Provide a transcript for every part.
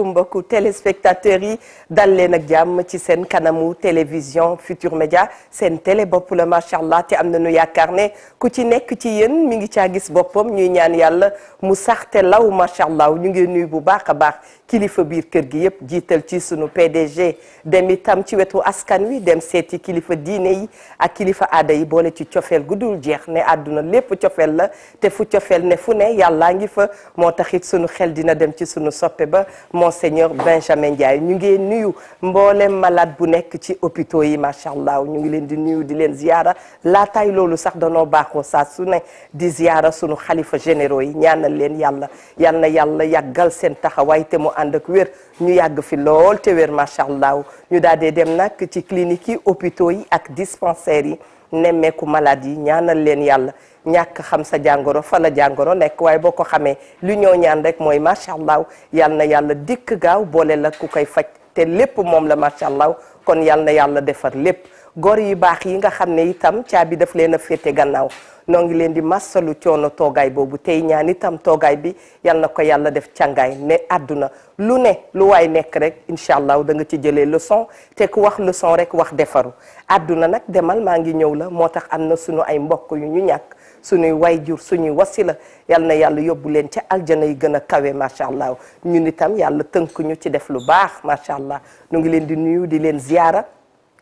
mbokku téléspectateurs yi dal leen ak jàmm ci seen kanamu télévision Futur Média seen télé bopp la macha allah te am nañu yaakaar ne ku ci nekk ci yéen mi ngi caa gis boppam ñuy ñaan yàlla mu sax te law macha allah ñu ngi nuyu bu baax a baax kilifa biir kër gi yëpp jiital ci sunu PDG dem itam ci wetu askan wi dem seeti kilifa diine yi ak kilifa aada yi boole ci cofeel gudul jeex ne àdduna lépp cofeel la te fu cofeel ne fu ne yàllaa ngi fa moo taxit sunu xel dina dem ci sunu soppe ba Monseigneur Benjamin Ndiaye ñu ngi nuyu mboolem malade bu nekk ci hôpitaux yi macha allah ñu ngi leen di nuyu di leen ziyaara laataay loolu sax danoo baaxoo saa su ne di ziyaara sunu xalifa généraux yi ñaanal leen yàlla yal na yàlla yàggal seen taxawaay te mu ànd ak wér ñu yàgg fi lool te wér macha allah ñu daal di dem nag ci clinique yi hôpitaux yi ak dispensaires yi nemmeeku malade yi ñaanal leen yàlla. ñàkk xam sa jàngoro fa la jàngoro nekk waaye boo ko xamee lu ñoo ñaan rek mooy macha allah yal na yàlla dikk gaaw boole la ku koy faj te lépp moom la macha allah kon yal na yàlla defar lépp góor yu baax yi nga xam ne itam caabi daf leen a féete gannaaw noo ngi leen di massalu coono toogaay boobu tey ñaan itam toogaay bi yal na ko yàlla def càngaay ne àdduna lu ne lu waay nekk rek incha allah da nga ci jëlee leçon te ku wax leçon rek wax defaru àdduna nag demal maa ngi ñëw la moo tax am na sunu ay mbokk yu ñu ñàkk suñuy wayjur suñuy wasila yal na yàlla yóbbu leen ca aljana yi gën a kawe macha allah ñun itam yàlla tënk ñu ci def lu baax macha allah ñu ngi leen di nuyu di leen ziyaara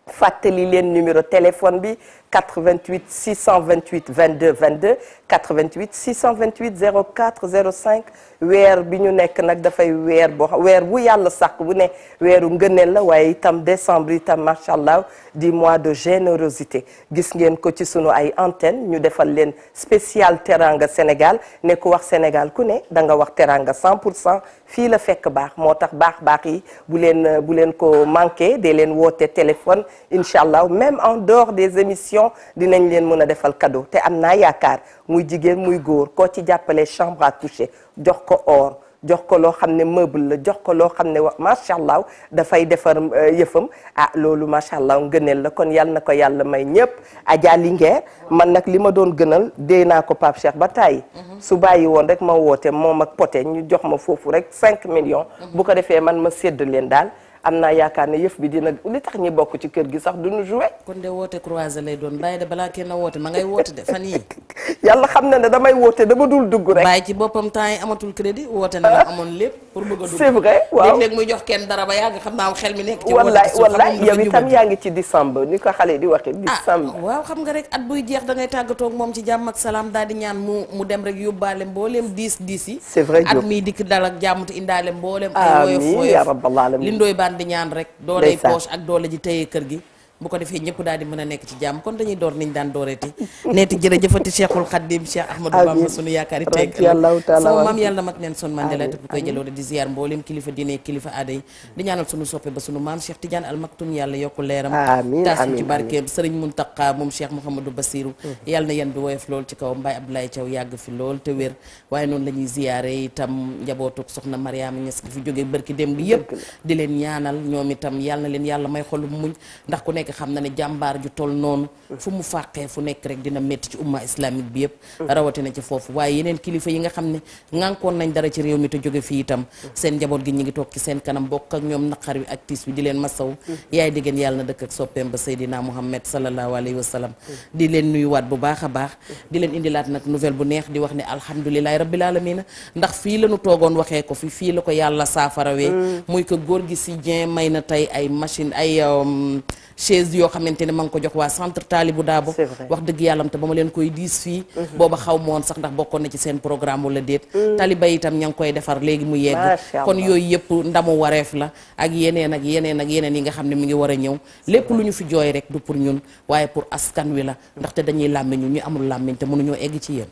fàttali leen numéro téléphone bi 88 628 22 22 88 628 04 05 weer bi ñu nekk nag dafay weer bu yàlla sàkk bu ne weeru ngëneel la waaye itam décembre itam macha allah di mois de générosité gis ngeen ko ci sunu ay antenne ñu defal leen spécial teranga Sénégal ne ku wax Sénégal ku ne da nga wax teranga 100% fii la fekk baax moo tax baax yi bu leen ko manqué de leen woote téléphone incha allah même en dehors des émissions dinañ leen mën a defal cadeau te am naa yaakaar muy jigéen muy góor koo ci jàppale chambre à coucher jox ko or jox ko loo xam ne meuble la jox ko loo xam ne macha allah dafay defar yëfam loolu macha allah ngëneel la kon yal na ko yàlla may ñëpp Adja Linguère man nag li ma doon gënal dee naa ko Pape Cheikh ba tàyyi su bàyyi woon rek ma woote moom ak poté ñu jox ma foofu rek 5 millions bu ko defee man ma sédd leen daal am naa yaakaar ne yëf bi dina li tax ñi bokk ci kër gi sax duñu joué. kon de woote croisé lay doon bàyyi de balaa kenn woote ma ngay woote de fan yii. yàlla xam na ne damay woote dama dul dugg rek. bàyyi ci boppam temps yi amatul crédit woote na ma amoon lépp pour bëgg a dugg. c'est vrai waaw léeg-léeg muy jox kenn dara ba yàgg xam naa xel mi nekk. ci wallaay yow itam yaa ngi ci décembre ni ko xale di waxee. décembre waaw xam nga rek at buy jeex da ngay tàggatoo ak moom ci jàmm ak salaam daal di ñaan mu dem rek yóbbaale mbooleem 10 yi. c'est vrai at miy dikk dal ak jàmm te indaale mbooleem. ay woyof yaa rabbal alamin li ndooy baan di ñaan rek dooley poche ak doole ji tëye kër gi bu ko defee ñëpp daal di mën a nekk ci jàmm kon dañuy door niñ daan dooreeti neeti jërëjëfati Cheikhul Khadim Cheikh Ahmadou Bamba sunu yaakaari tey sama maam yàlla mat neen son Mandela te bu koy jëloo di ziar mboolem kilifa diine kilifa aada yi di ñaanal sunu soppe ba sunu maam Cheikh Tidiane Al Maktoum yàlla yokku leeram taas ci barkeem Serigne Mountakha moom Cheikh Mouhamadou Bassirou yàlla na yen bi woyof lool ci kaw Mbaye Abdoulaye Thiaw yàgg fi lool te wér waaye noonu la ñuy ziare itam njabootuk soxna Mariama Niass gi fi jógee barki dem bi yëpp di leen ñaanal ñoom itam yàlla na leen yàlla may xolu muñ ndax ku nekk xam na ne jàmbaar ju toll noonu fu mu fàqee fu nekk rek dina métti ci umma islamique bi yëpp rawatina ci foofu waaye yeneen kilifa yi nga xam ne ngànkoon nañ dara ci réew mi te jóge fii itam seen njaboot gi ñi ngi toog ci seen kanam bokk ak ñoom naqar wi ak tiis wi di leen masaw yaay diggéen yàlla na dëkk ak soppeem ba Seydina Muhammad sallallahu alayhi wa sallam di leen nuyuwaat bu baax a baax di leen indilaat nag nouvelle bu neex di wax ne alhamdulilahi rabbil alamina ndax fii la ñu toogoon waxee ko fii la ko yàlla saafarawee muy ko góor gi si Dieng may na tey ay machine ay chaise yoo xamante ne ma ngi ko jox waa centre Talibou Dabo wax dëgg yàllam te ba ma leen koy diis fii booba xaw ma woon sax ndax bokkoon na ci seen programme wala déet taliba itam ña ngi koy defar léegi mu yegg kon yooyu yëpp ndamu wareef la ak yeneen ak yeneen ak yeneen yi nga xam ne mi ngi war a ñëw lépp lu ñu fi jooy rek du pour ñun waaye pour askan wi la ndaxte dañuy làmmiñ ñu amul làmmiñ te mënuñoo egg ci yéen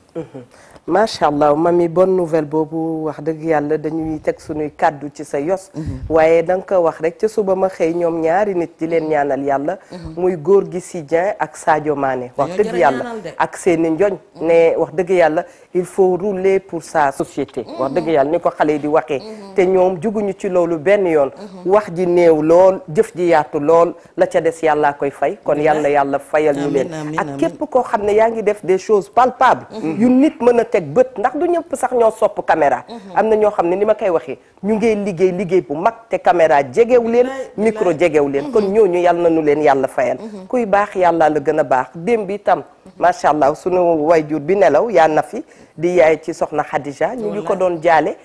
macha allah mami bonne nouvelle boobu wax dëgg yàlla dañuy teg suñuy kàddu ci sa yos waaye da nga ko wax rek ca suba ma xëy ñoom ñaari nit di leen ñaanal yàlla yàlla muy góor gi si Dieng ak Sadio Mané wax dëgg yàlla ak seeni njoñ ne wax dëgg yàlla il faut rouler pour sa société wax dëgg yàlla ni ko xale yi di waxee te ñoom juguñu ci loolu benn yoon wax ji néew lool jëf ji yaatu lool la ca des yàllaa koy fay kon yàlla yàlla fayal ñu leen ak képp koo xam ne yaa ngi def des choses palpables yu nit mën a teg bët ndax du ñëpp sax ñoo sopp caméra am na ñoo xam ne ni ma koy waxee ñu ngey liggéey bu mag te caméra jegew leen micro jegew leen kon ñooñu yàlla nañu leen yàlla fayal kuy baax yàlla la gën a baax démb bi tam macha allah sunu wayjur bi nelaw yaa na fi di yaay ci soxna Khadija ñu ngi ko doon jaale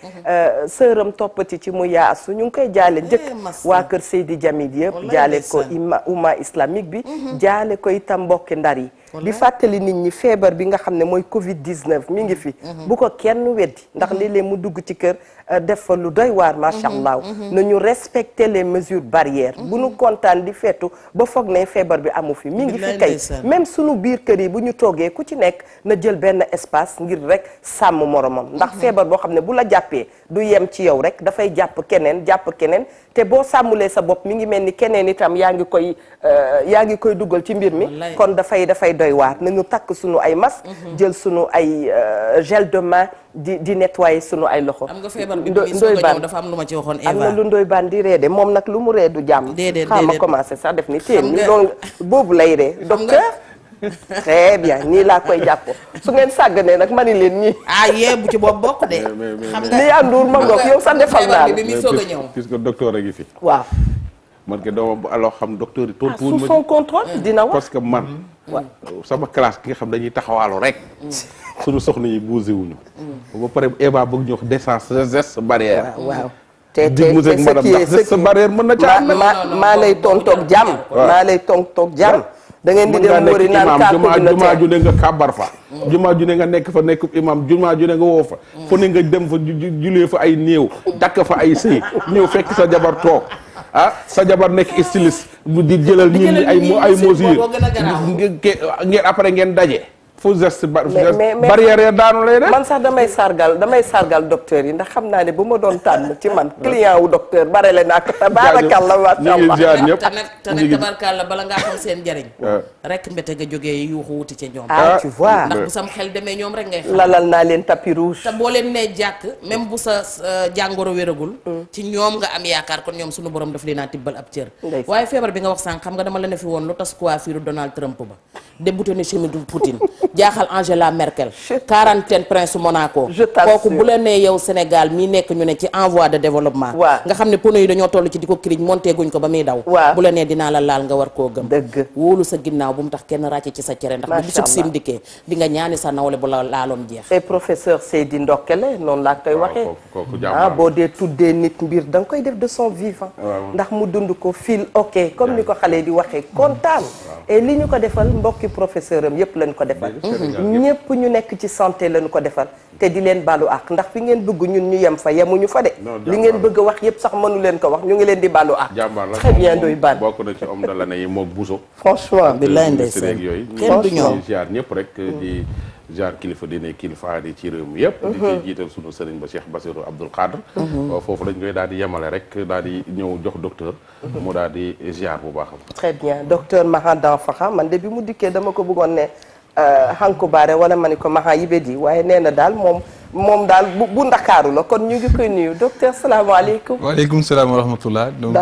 sëram toppati ci mu yaa asu ñu ngi koy jaale njëkk waa kër Seydi Jamil yëpp jaale ko umma islamique bi jaale ko itam mbokki Ndar yi di fàttali nit ñi feebar bi nga xam ne mooy Covid 19 mi ngi fi bu ko kenn weddi ndax léeg-léeg mu dugg ci kër def fa lu doy waar macha allah nañu respecter les mesures barrières bu ñu kontaan di feetu ba foog ne feebar bi amu fi mi ngi fi kay même sunu biir kër yi bu ñu toogee ku ci nekk na jël benn espace ngir rek sàmm moromam ndax feebar boo xam ne bu la jàppee du yem ci yow rek dafay jàpp keneen te boo sàmmulee sa bopp mi ngi mel ni keneen itam yaa ngi koy dugal ci mbir mi kon dafay doy waar nañu takk sunu ay masque jël sunu ay gel de main di nettoyer sunu ay loxo. am nga feebar bi Ndoye Bane dafa am lu ma ci waxoon Eva. am na lu Ndoye Bane di ree de moom nag lu mu ree du jàmm. déedéet ma commencé sax def ni téen ni loolu boobu lay ree docteur très bien nii laa koy jàpp su ngeen sàgganee nag ma ni leen ñii. yee bu ci boobu bokk de. xam nga li àndur ma ngoog yow sax defal naa bi mi soog a ñëw puisque docteur a ngi fi. waaw. man ke dooma bu alors xam docteur yi tontu wuñ ma sous son contrôle dina wax parce que man sama classe ki nga xam dañuy taxawaalu rek suñu soxna yi bougé wuñu ba pare Eva bëgg ñu wax décence geste barrière waaw te ce barrière mën na ca maa lay tontoog jàmm maa lay tontoog jàmm da ngeen di dem wëri naan kaa jumaa ju ne nga kàbbar fa jumaa ju ne nga nekk fa nekk imam jumaa ju ne nga woo fa fu ne nga dem fa julee fa ay néew dakk fa ay sëy ñëw fekk sa jabar toog sa jabar nekk styliste di jëlal ñi ay mesures ngeen après ngeen daje fu geste barrière daanu lay def man sax damay sargal docteur yi ndax xam naa ne bu ma doon tànn ci man client wu docteur bare le naa ko tabarakallah masha Allah te nag tabarakallah bala ngaa xam seen njariñ rek mbete nga jógee yuuxu wuti ca ñoom tu vois ndax bu sam xel demee ñoom rek ngay xam lalal naa leen tapis rouge te boo leen nee jàkk même bu sa jàngoro wéragul ci ñoom nga am yaakaar kon ñoom suñu borom daf leen a tibbal ab cër waaye feebar bi nga wax sànq xam nga dama la ne fi woon lu tas coiffure Donald Trump ba débouté ne chemise Poutine jaaxal Angela Merkel quarantaine prince Monaco kooku bu la nee yow Sénégal mii nekk ñu ne ci en voie de développement nga xam ne pono yi dañoo toll ci di ko kirij monté guñ ko ba muy daw bu la nee dinaa la laal nga war koo gëm dëgg wóolu sa ginnaaw bu mu tax kenn ràcce ci sa cere ndax bu bisub sim dikkee di nga ñaani sa nawle bu la laaloom jeex et professeur Seydi Ndokkele noonu laa koy waxee boo dee tuddee nit mbir da nga koy def de son vivant ndax mu dund ko fil ok comme ni ko xale di waxee kontaan et li ñu ko defal mbokki professeur am yépp lañ ko defal ñépp ñu nekk ci santé lañu ko defal te di leen balu ak ndax fi ngeen bëgg ñun ñu yem fa yemuñu fa de li ngeen bëgg a wax yépp sax mënu leen ko wax ñu ngi leen di balu ak très bien Ndoye Bane bokk na ci homme de l'année yi mook Bousso franchement billaay ndeysaan yooyu kenn du ñoom ziar ñëpp rek di ziar kilifa dine kilifa di ci réew mi yëpp di ci jiital sunu sëriñ ba Cheikh Bassirou Abdoul Khadr foofu lañ koy daal di yemale rek daal di ñëw jox docteur mu daal di ziar bu baax très bien docteur Mahan Danfakha man de bi mu dikkee dama ko bëggoon ne Hanku Baare wala ma ni ko Maha Yibedi waaye nee na daal moom daal bu ndakaaru la kon ñu ngi koy nuyu docteur salaamaaleykum. waaleykum salaam wa rahmatullah. donc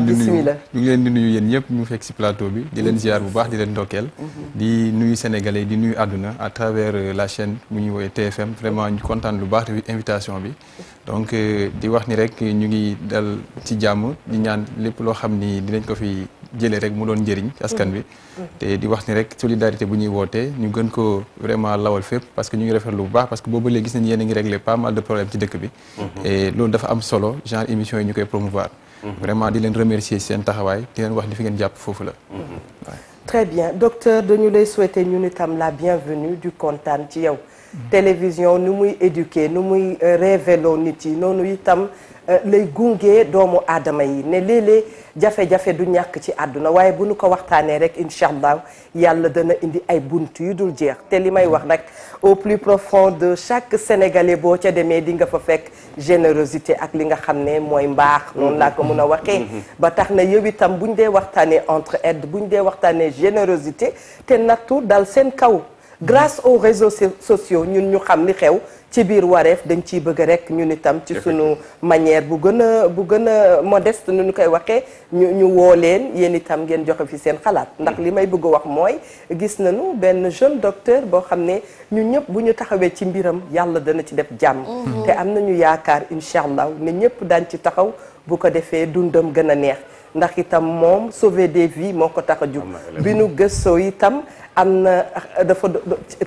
bismillah ñu ngi leen di nuyu yéen ñëpp ñu fekk ci plateau bi di leen ziar bu baax di leen ndokkeel. di nuyu sénégalais di nuyu àdduna à travers la chaîne mu ñuy woowee TFM vraiment ñu kontaan lu baax te invitation bi. donc di wax ni rek ñu ngi dal ci jàmm di ñaan lépp loo xam ni dinañ ko fi jëlee rek mu doon njëriñ ci askan bi. te di wax ni rek solidarité bu ñuy wootee ñu gën ko vraiment lawal fépp parce que ñu ngi rafetlu bu baax parce que boobu léegi gis nañu yéen a ngi régler pas mal de problèmes ci dëkk bi. et loolu dafa am solo genre émission yi ñu koy promouvoir. vraiment di leen remercier seen taxawaay di leen wax ni fi ngeen jàpp foofu la. très bien docteur dañu lay souhaiter ñun itam la bienvenue du kontaan ci yow. télévision nu muy éduquer nu muy révélo nit yi noonu itam lay gunge doomu aadama yi ne léeg-léeg jafe-jafe du ñàkk ci àdduna waaye bu nu ko waxtaanee rek incha allah yàlla dana indi ay bunt yu dul jeex te li may wax nag au plus profond de chaque sénégalais boo ca demee di nga fa fekk générosité ak li nga xam ne mooy mbaax noonu laa ko mën a waxee ba tax na yow itam buñ dee waxtaanee entraide buñ dee waxtaanee générosité te nattu dal seen kaw grâce aux réseaux sociaux ñun ñu xam li xew ci biir wareef dañ ciy bëgg rek ñun itam ci sunu manière bu gën a modeste nu ñu koy waxee ñu woo leen yéen itam ngeen joxe fi seen xalaat ndax li may bëgg a wax mooy gis nañu benn jeune docteur boo xam ne ñun ñëpp bu ñu taxawee ci mbiram yàlla dana ci def jàmm te am nañu yaakaar incha allah ne ñëpp daan ci taxaw bu ko defee dundam gën a neex ndax itam moom sauver des vies moo ko tax a jug bi nu gëstoo itam am na dafa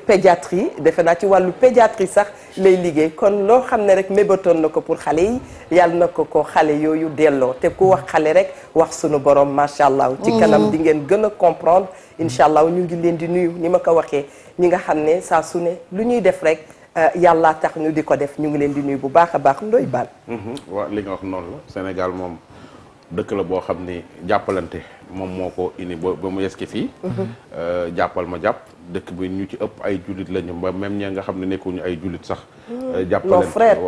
pédiatrie defe naa ci wàllu pédiatrie sax lay liggéey kon loo xam ne rek mébatoon na ko pour xale yi yàlla na ko xale yooyu delloo te ku wax xale rek wax sunu borom macha allah. ci kanam di ngeen gën a comprendre incha allah ñu ngi leen di nuyu ni ma ko waxee ñi nga xam ne saa su ne lu ñuy def rek yàlla tax ñu di ko def ñu ngi leen di nuyu bu baax a baax ndoy baal. waaw li nga wax noonu la Sénégal moom dëkk la boo xam ni jàppalante moom moo ko indi ba mu yeski fii jàppal ma jàpp dëkk bi ñu ci ëpp ay jullit lañu ba même ñi nga xam ne nekkuñu ay jullit sax jàppalante frère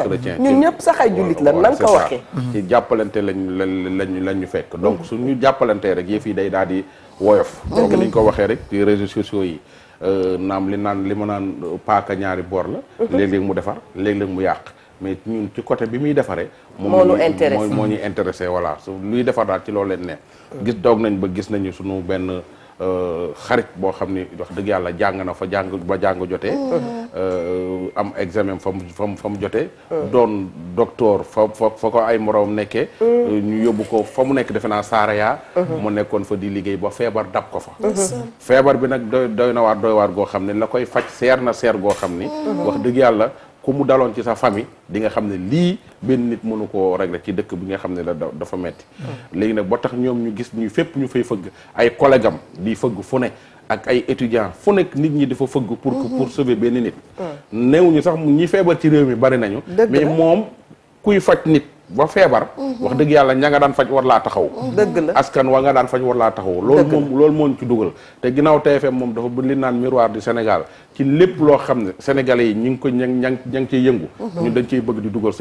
chrétien ñun ñëpp sax ay jullit la nan ko waxee ci jàppalante lañ ñu fekk donc suñu jàppalantee rek yëf yi day daal di woyof donc ni ñu ko waxee rek ci réseaux sociaux yi naam li ma naan paaka ñaari boor la léeg-léeg mu defar léeg-léeg mu yàq mais ñun ci côté bi muy defaree moo ñuy intéressé voilà su luy defar daal ci loolu leen ne gis doog nañ ba gis nañu suñu benn xarit boo xam ni wax dëgg yàlla jàng na fa jàng jotee am examen fa mu jotee doon docteur fa ko ay moroom nekkee ñu yóbbu ko fa mu nekk defe naa Saraya mu nekkoon fa di liggéey ba feebar dab ko fa feebar bi nag doy waar goo xam ne la koy faj seer goo xam ni wax dëgg yàlla ku mu daloon ci sa famille di nga xam ne lii benn nit mënu koo régler ci dëkk bi nga xam ne dafa metti léegi nag boo tax ñoom ñu gis ñu fépp ñu fay fëgg ay collègue am di fëgg fu ne ak ay étudiants fu nekk nit ñi dafa fëgg pour sauver benn nit néew ñu sax ñi feebar ci réew mi bari nañu mais moom kuy faj nit ba feebar wax dëgg yàlla ña nga daan faj war laa taxaw dëgg la askan wa nga daan faj war laa taxaw loolu moo ñu ci dugal te ginnaaw TFM moom dafa li naan miroir du Sénégal ci lépp loo xam ne sénégalais yi ñi ngi ko ña ngi ciy yëngu ñun dañ ciy bëgg di dugal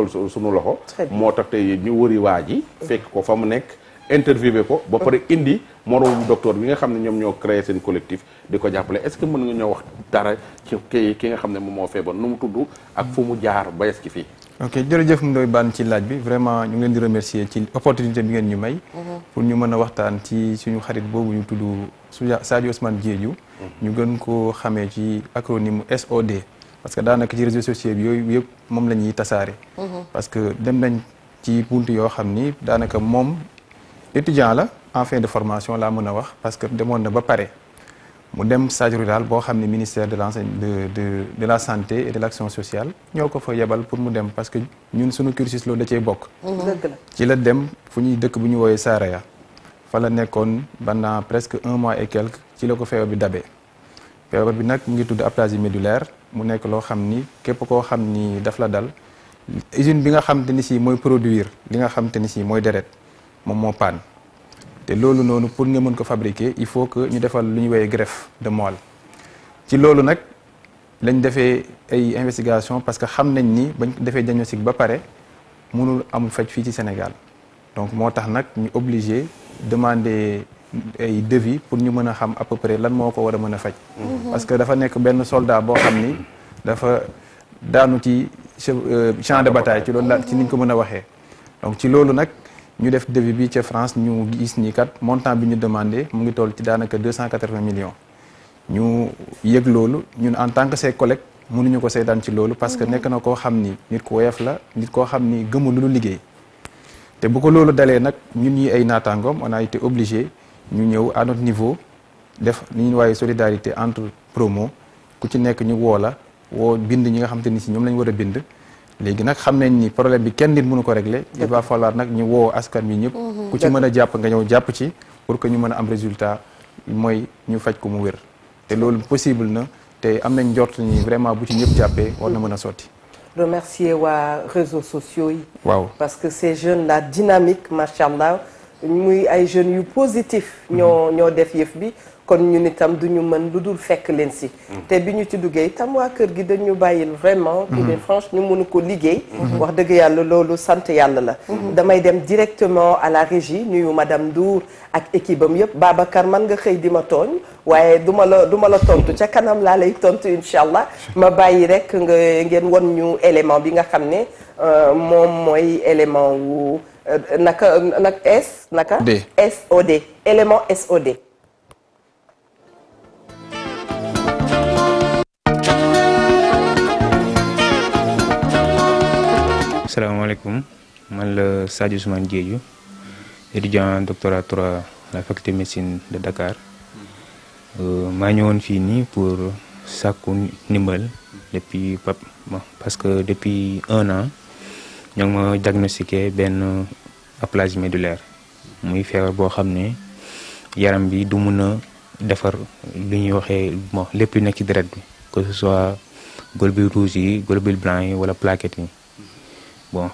suñu loxo moo tax tey ñu wëri waa ji fekk ko fa mu nekk interviewé ko ba pare indi moroom docteur bi nga xam ne ñoom ñoo créé seen collectif di ko jàppale est-ce que mën nga ñoo wax dara ci ki nga xam ne moom moo feebar nu mu tudd ak fu mu jaar ba yes ki fii ok jërëjëf Ndoye Bane ci laaj bi vraiment ñu ngi leen di remercier ci opportunité bi ngeen ñu may pour ñu mën a waxtaan ci suñu xarit boobu ñu tudd Sadio Ousmane Diédhiou ñu gën ko xamee ci acronyme SOD parce que daanaka ci réseaux sociaux bi yooyu yëpp moom la ñuy tasaare parce que dem nañ ci buntu yoo xam ni daanaka moom étudiant la en fin de formation laa mën a wax parce que demoon na ba pare mu dem stage rural boo xam ne ministère de la santé et de l'action sociale ñoo ko fa yebal pour mu dem parce que ñun suñu cursus loolu da cee bokk ci la dem fu ñuy dëkk bu ñu wooyee Saraya fa la nekkoon pendant presque 1 mois et quelque ci la ko feebar bi dabee feebar bi nag mu ngi tudd aplasie médullaire mu nekk loo xam ni képp koo xam ni daf la dal usine bi nga xam te ni si mooy produire li nga xam te ni si mooy deret moom moo paan te loolu noonu pour nga mën ko fabriquer il faut que ñu defal lu ñu woowee greffe de moelle ci loolu nag lañ defee ay investigation parce que xam nañ ni bañ defee diagnostic ba pare mënul amul faj fii ci Sénégal donc moo tax nag ñu obligé demander ay devis pour ñu mën a xam à peu près lan moo ko war a mën a faj parce que dafa nekk benn soldat boo xam ni dafa daanu ci champ de bataille ci loolu la ci niñ ko mën a waxee donc ci loolu nag ñu def devis bi ca France ñu gis ni kat montant bi ñu demandé mu ngi toll ci daanaka 280 millions ñu yëg loolu ñun en tant que ses collègues mënuñu ko seetaan ci loolu parce que nekk na koo xam ni nit ku woyof la nit koo xam ni gëmul lu liggéey te bu ko loolu dalee nag ñun ñi ay naataangoom on a été obligé ñu ñëw à notre niveau def li ñuy waaye solidarité entre promo ku ci nekk ñu woo bind ñi nga xam te ni si ñoom lañ war a bind léegi nag xam nañ ni problème bi kenn nit mënu ko régler il va falloir nag ñu woo askan wi ñëpp ku ci mën a jàpp nga ñëw jàpp ci pour que ñu mën a am résultat mooy ñu faj ko mu wér te loolu possible na te am nañ njort ni vraiment bu ci ñëpp jàppee war na mën a sotti remercier waa réseaux sociaux yi. waaw parce que ces jeunes là dynamiques macha allah muy ay jeunes yu positif. ñoo def yëf bi. kon ñun itam duñu mën lu dul fekk leen si. te bi ñu ci duggee itam waa kër gi dañu bàyyil vraiment. pour des franches ñu mënu ko liggéey. wax dëgg yàlla loolu sant yàlla la. damay dem directement à la régie nuyu madame Ndour ak équipe am yëpp Babacar man nga xëy di ma tooñ waaye du ma la tontu ca kanam laa lay tontu incha allah ma bàyyi rek ngeen won ñu élément bi nga xam ne moom mooy élément wu naka naka. D SOD élément SOD. Asalaamaaleykum man la Sadio Ousmane Diédhiou étudiant doctorat 3 à la faculté de médecine de Dakar maa ñëwoon fii nii pour sàkku ndimbal depuis parce que depuis 1 an ñoo ngi ma diagnostiqué benn aplasie médullaire muy feebar boo xam ne yaram bi du mun a defar lu ñuy waxee lépp lu nekk ci deret bi que ce soit globules rouges yi globules blancs yi wala plaquettes yi.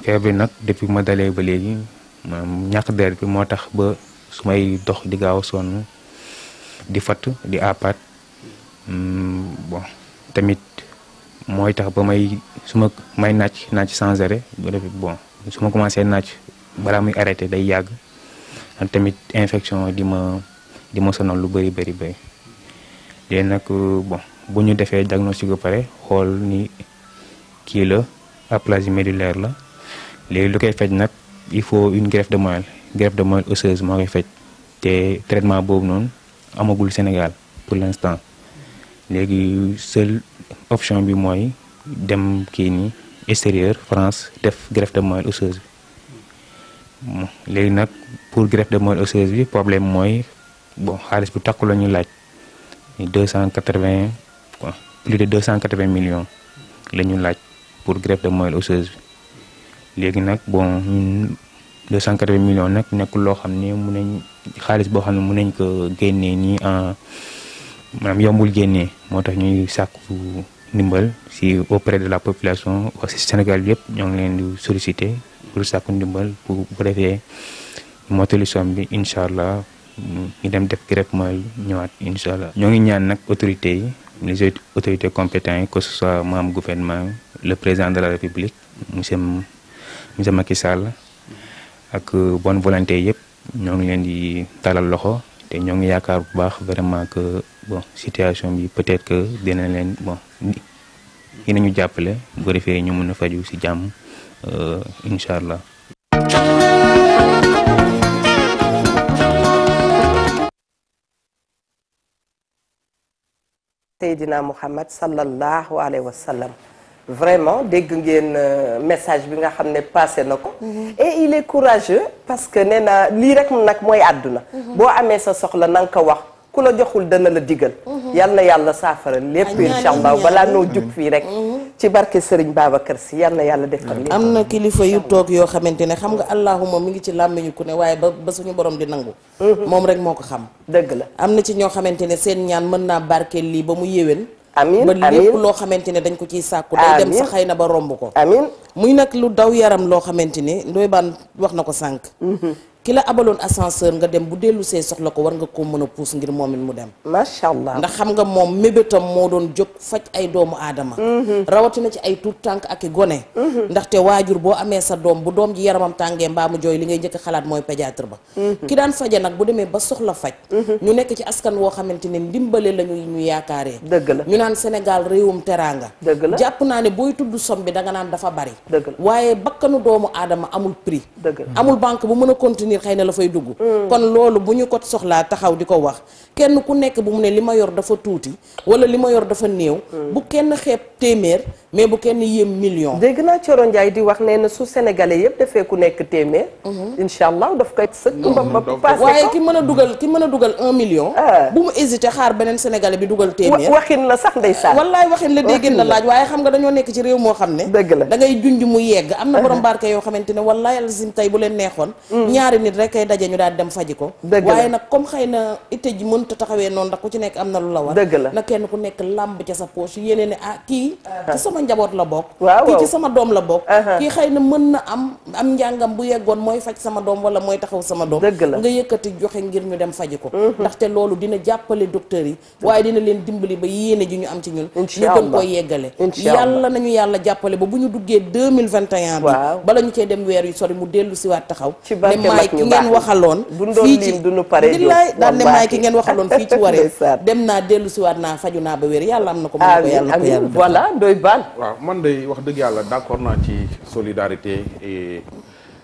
feebar bi nag depuis ma dalee ba léegi ñàkk deret bi moo tax ba su may dox di gaaw a sonn di fatt di apaat tamit mooy tax ba su may naaj sans arrêt su ma commencé naaj balaa muy arrêté day yàgg ak tamit infection di ma sonal lu bëri léegi nag bu ñu defee diagnostic ba pare xool ni kii la aplasie médullaire la léegi lu koy faj nag il faut une greffe de moelle osseuse moo koy faj te traitement boobu noonu amagul Sénégal pour l'instant léegi seule option bi mooy dem kii ni extérieur France def greffe de moelle osseuse bi léegi nag pour greffe de moelle osseuse bi problème mooy xaalis bu takku la ñu laaj 280 plus de 280 millions la ñu laaj pour greffe de moelle osseuse bi léegi nag ñun 280 millions nag nekkul loo xam ne mun nañ xaalis boo xam ne mun nañ ko génnee nii maanaam yombul génnee moo tax ñuy sàkku ndimbal si auprès de la population aussi Sénégal yëpp ñoo ngi leen di solliciter pour sàkku ndimbal bu defee mottali somme bi incha allah ñu dem def greffe moelle ñëwaat incha allah. ñoo ngi ñaan nag autorités yi les autorités compétentes yi que ce soit membre gouvernement le président de la République monsieur Macky Sall ak bonne volonté yëpp ñoo ngi leen di talal loxo te ñoo ngi yaakaar bu baax vraiment que situation bi peut-être que dina leen dinañu jàppale bu defee ñu mën a faju ci jàmm incha allah. Seydina Muhammad sallallahu alayhi wa sallam vraiment dégg ngeen message bi nga xam ne passé na ko. et il est courageux parce que nee na lii rek nag mooy àdduna. boo amee sa soxla na nga ko wax ku la joxul dana la digal. yal na yàlla saafara lépp incha allah balaa noo jug fii rek. ci barke Serigne Babacar Sy yal na yàlla defal lépp. am na kilifa yu toog yoo xamante ne xam nga allahuma mi ngi ci làmmiñu ku ne waaye ba suñu borom di nangu. moom rek moo ko xam. dëgg la am na ci ñoo xamante ne seen ñaan mën naa barkeel lii ba mu yéwén. amiin ba lépp loo xamante ne dañ ko ciy sàkku. day dem sa xëy na ba romb ko. amiin muy nag lu daw yaram loo xamante ne Ndoye Bane wax na ko sànq. ki la abaloon ascenseur nga dem bu dellu see soxla ko war nga koo mën a puus ngir moom it mu dem. macha allah ndax xam nga moom mébétam moo doon jóg faj ay doomu aadama. rawatina ci ay tuut tànk ak i gone. ndaxte waajur boo amee sa doom bu doom ji yaramam tàngee mbaa mu jooy li ngay njëkk xalaat mooy pédiatre ba. ki daan faje nag bu demee ba soxla faj. ñu nekk ci askan woo xamante ne ndimbale la ñu yaakaaree. dëgg la ñu naan Sénégal réewum teraanga. dëgg la jàpp naa ne booy tudd somme bi danga naan dafa bari. dëgg la waaye bakkanu doomu aadama amul prix. dëgg la amul banque bu mën a continuer xëy na la fay dugg. kon loolu bu ñu ko soxlaa taxaw di ko wax kenn ku nekk bu mu ne li ma yor dafa tuuti wala li ma yor dafa néew. bu kenn xeeb téeméer mais bu kenn yéem million. dégg naa Thioro Ndiaye di wax nee na su sénégalais yëpp defee ku nekk téeméer. incha allah daf koy sëkk ba passé ko waaye ki mën a dugal 1 million. bu mu hésité xaar beneen sénégalais bi dugal téeméer. waxin la sax ndeysaan. wallaay waxin la dégg na laaj waaye xam nga dañoo nekk ci réew moo xam ne. dëgg la da ngay junj mu yegg am na borom barke yoo xamante ne wallaay alazim tey bu leen neexoon. ñaari nit rek kay daje ñu daal dem faji ko waaye nag comme xëy na itte ji mënta taxawee noonu ndax ku ci nekk am na lu la war na kenn ku nekk làmb ca sa poche yéene ne kii ci sama njaboot la bokk kii ci sama doom la bokk kii xëy na mën na am njàngam bu yeggoon mooy faj sama doom wala mooy taxaw sama doom nga yëkkati joxe ngir ñu dem faji ko ndaxte loolu dina jàppale docteurs yi waaye dina leen dimbali ba yéene ji ñu am ci ñun ñu gën koy yeggale yàlla nañu yàlla jàppale ba bu ñu duggee 2021 bi bala ñu cee dem weer yu sori mu dellu siwaat taxaw ne maay ki ngeen waxaloon fii ci billaay daan ne maay ki ngeen waxaloon fii ci waree dem naa dellu siwaat naa faju naa ba wér yàlla am na ko mën ko yàlla ko yàlla voilà doy baan waaw man day wax dëgg yàlla d'accord naa ci solidarité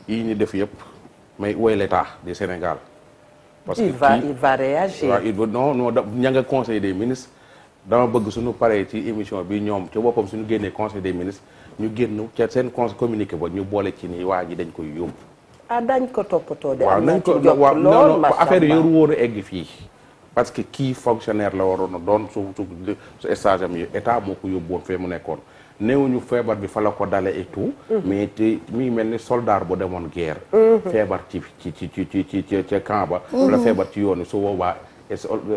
yi ñu def yëpp mais où est l'État du Sénégal parce que il va réagir waaw non ña nga conseil des ministres dama bëgg suñu paree ci émission bi ñoom ci boppam suñu génnee conseil des ministres ñu génn ca seen conseil communiqué ba ñu boole ci ni waa ji dañ koy yóbbu dañ ko toppatoo de waaw nañ ko waaw non affaire yoru woon a egg fii parce que kii fonctionnaire la waroon a doon su stage am yi état moo ko yóbbu woon fee mu nekkoon néewuñu feebar bi fa la ko dale et tout mais te mi mel ni soldat bu demoon guerre feebar ci camp ba wala feebar ci yoon su boobaa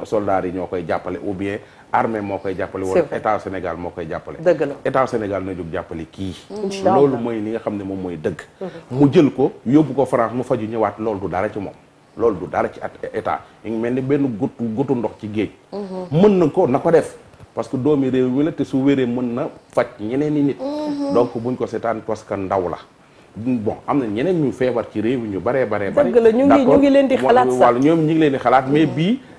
soldats yi ñoo koy jàppale ou bien armée moo koy jàppale wala état Sénégal moo koy jàppale dëgg la état Sénégal na jóg jàppale kii loolu mooy li nga xam ne moom mooy dëgg mu jël ko yóbbu ko France mu faju ñëwaat loolu du dara ci moom loolu du dara ci état yi ngi mel ni benn gutu ndox ci géej mën na ko na ko def parce que doomi réew mi la te su wéree mën na faj ñeneen i nit donc buñ ko seetaan parce que ndaw la bon am na ñeneen ñu feebar ci réew mi ñu baree dëgg la ñu ngi leen di xalaat sax wala ñoom ñu ngi leen di xalaat mais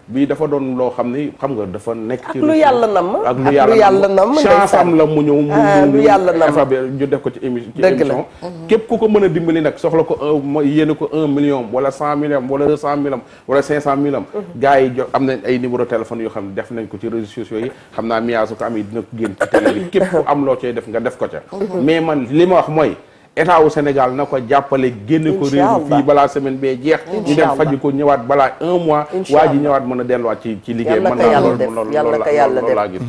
bii dafa doon loo xam ni xam nga dafa nekk ci ak lu yàlla nam chance am la mu ñëw lu yàlla nam ñu def ko ci émission képp ku ko mën a dimbali nag soxla ko yéene ko 1 million wala 100 millions wala 200 millions wala 500 millions gars yi jox am nañ ay numéro téléphone yoo xam ne def nañ ko ci réseaux sociaux yi xam naa miyaa su ko am yi dina ko génn ci télé bi képp ku am loo cay def nga def ko ca mais man li ma wax mooy état wu Sénégal na ko jàppale génne ko réew mi fii balaa semaine bee jeex ñu dem faji ko ñëwaat balaa 1 mois waa ji ñëwaat mën a delluwaat ci liggéey mën naa loolu laa gis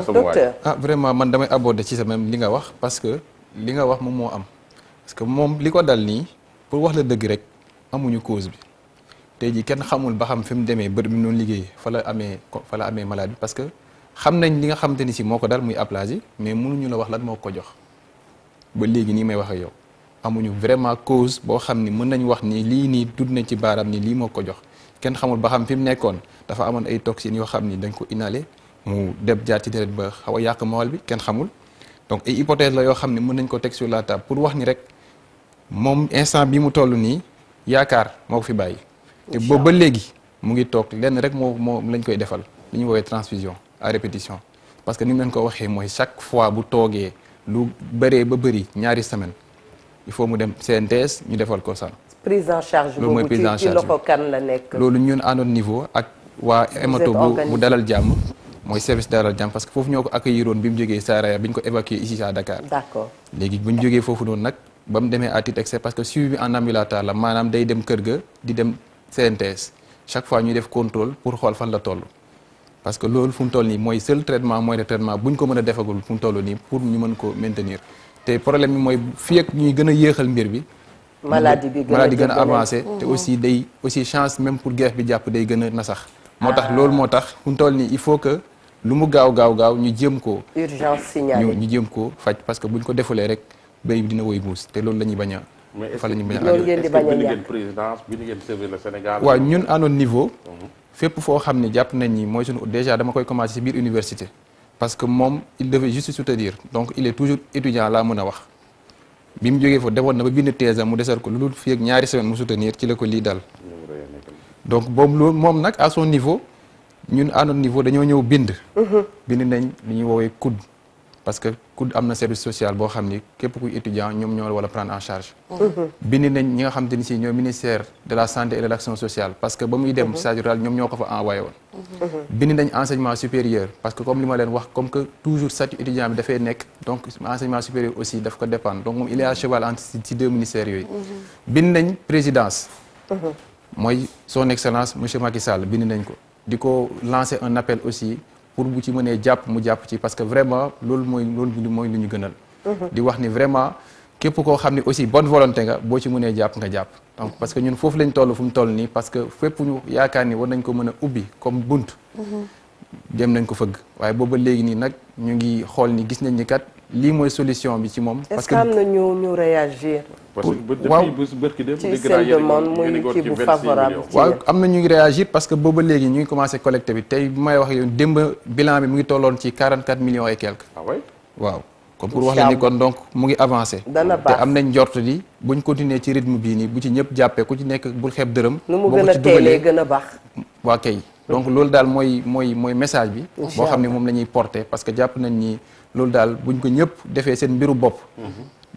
sama waay vraiment man damay aborder ci sa même li nga wax parce que li nga wax moom moo am parce que moom li ko dal nii pour wax la dëgg rek amuñu cause bi tey jii kenn xamul ba xam fi mu demee bërëb bi mu doon liggéey fa la amee malade bi parce que xam nañ li nga xamante ni si moo ko dal muy aplasie mais mënuñu la wax lan moo ko jox ba léegi nii may wax ak yow amuñu vraiment cause boo xam ni mën nañu wax ni lii nii tudd nañ ci baaraam ni lii moo ko jox kenn xamul ba xam fi mu nekkoon dafa amoon ay toxines yoo xam ni dañ ko inhalé mu dem jaar ci deret ba xaw a yàq mawal bi kenn xamul donc ay hypothèse la yoo xam ne mën nañ ko teg sur la table pour wax ni rek moom instant bi mu toll nii yaakaar moo ko fi bàyyi te boobu ba léegi mu ngi toog lenn rek moo lañ koy defal li ñu woowee transfusion à répétition parce que ni mu leen ko waxee mooy chaque fois bu toogee lu bëree ba bëri ñaari semaine il faut mu dem CNTS ñu defal ko ça. prise en charge loolu mooy prise en charge ci loxo kan la nekk. loolu ñun à notre niveau ak waa hémato bu dalal jàmm mooy service dalal jàmm parce que foofu ñoo ko accueilliroon bi mu jógee Saraya bi ñu ko évacué ici à Dakar. d'accord léegi bu ñu jógee foofu noonu nag ba mu demee à titre exceptionnel parce que suivi en ambulatoire la maanaam day dem kër ga di dem CNTS chaque fois ñuy def contrôle pour xool fan la toll. parce que loolu fu mu toll nii mooy seul traitement moyen de traitement bu ñu ko mën a defagul fu mu toll nii pour ñu mën ko maintenir te problème bi mooy fii ak ñuy gën a yéexal mbir bi. maladie bi gën a avancé te aussi chance même pour guerre bi jàpp day gën a nasax. moo tax loolu moo tax fu mu toll nii il faut que lu mu gaaw ñu jéem ko. urgence signalée ñu jéem ko faj parce que bu ñu ko defulee rek béy bi dina woy buus te loolu la ñuy bañ a. fa la ñuy bañ a loolu ngeen di bañ a ngeen présidence bi ngeen servir le Sénégal. waaw ñun à notre niveau. fépp foo xam ne jàpp nañ ni mooy suñu déjà dama koy commencer ci biir université parce que moom il devait juste soutenir donc il est toujours étudiant laa mën a wax bi mu jógee fa demoon na ba bind thèse mu desal ko lu dul fii ak ñaari semaine mu soutenir ci la ko lii dal donc boobu loolu moom nag à son niveau ñun à notre niveau dañoo ñëw bind nañ li ñuy woowee COUD parce que COUD am na service social boo xam ni képp kuy étudiant ñoom ñoo la war a prendre en charge bind nañ ñi nga xam te ni si ñoo ministère de la santé et de l'action sociale parce que ba muy dem stage rural ñoom ñoo ko fa envoyé woon bind nañ enseignement supérieur parce que comme li ma leen wax comme que toujours statut étudiant bi dafay nekk donc enseignement supérieur aussi daf ko dépendre donc moom il est à cheval entre ci deux ministères yooyu bind nañ présidence mooy son excellence monsieur Macky Sall bind nañ ko di ko lancer un appel aussi pour bu ci mënee jàpp mu jàpp ci parce que vraiment loolu mooy lu ñu gënal di wax ni vraiment képp koo xam ne aussi bonne volonté nga boo ci mënee jàpp nga jàpp donc parce que ñun foofu lañ toll fu mu toll nii parce que fépp ñu yaakaar ni war nañ ko mën a ubbi comme bunt dem nañ ko fëgg waaye booba léegi nii nag ñu ngi xool ni gis nañ ni kat lii mooy solution bi ci moom. parce que am na ñu réagir. waaw ci seen demande muy kii bu favorable. waaw am na ñu ngi réagir parce que booba léegi ñu ngi commencé collecté bi tey bu may wax yow démb bilan bi mu ngi tolloon ci 44 millions et quelques. ah oui waaw. comme pour wax la ni kon donc mu ngi avancé. dana baax te am nañ njort di buñ continuer ci rythme bii nii bu ci ñëpp jàppee ku ci nekk bul xeeb dërëm. nu mu gën a teelee gën a baax. waa kay donc loolu daal mooy message bi. boo xam ne moom la ñuy porté parce que jàpp nañ ni loolu daal buñ ko ñëpp defee seen mbiru bopp.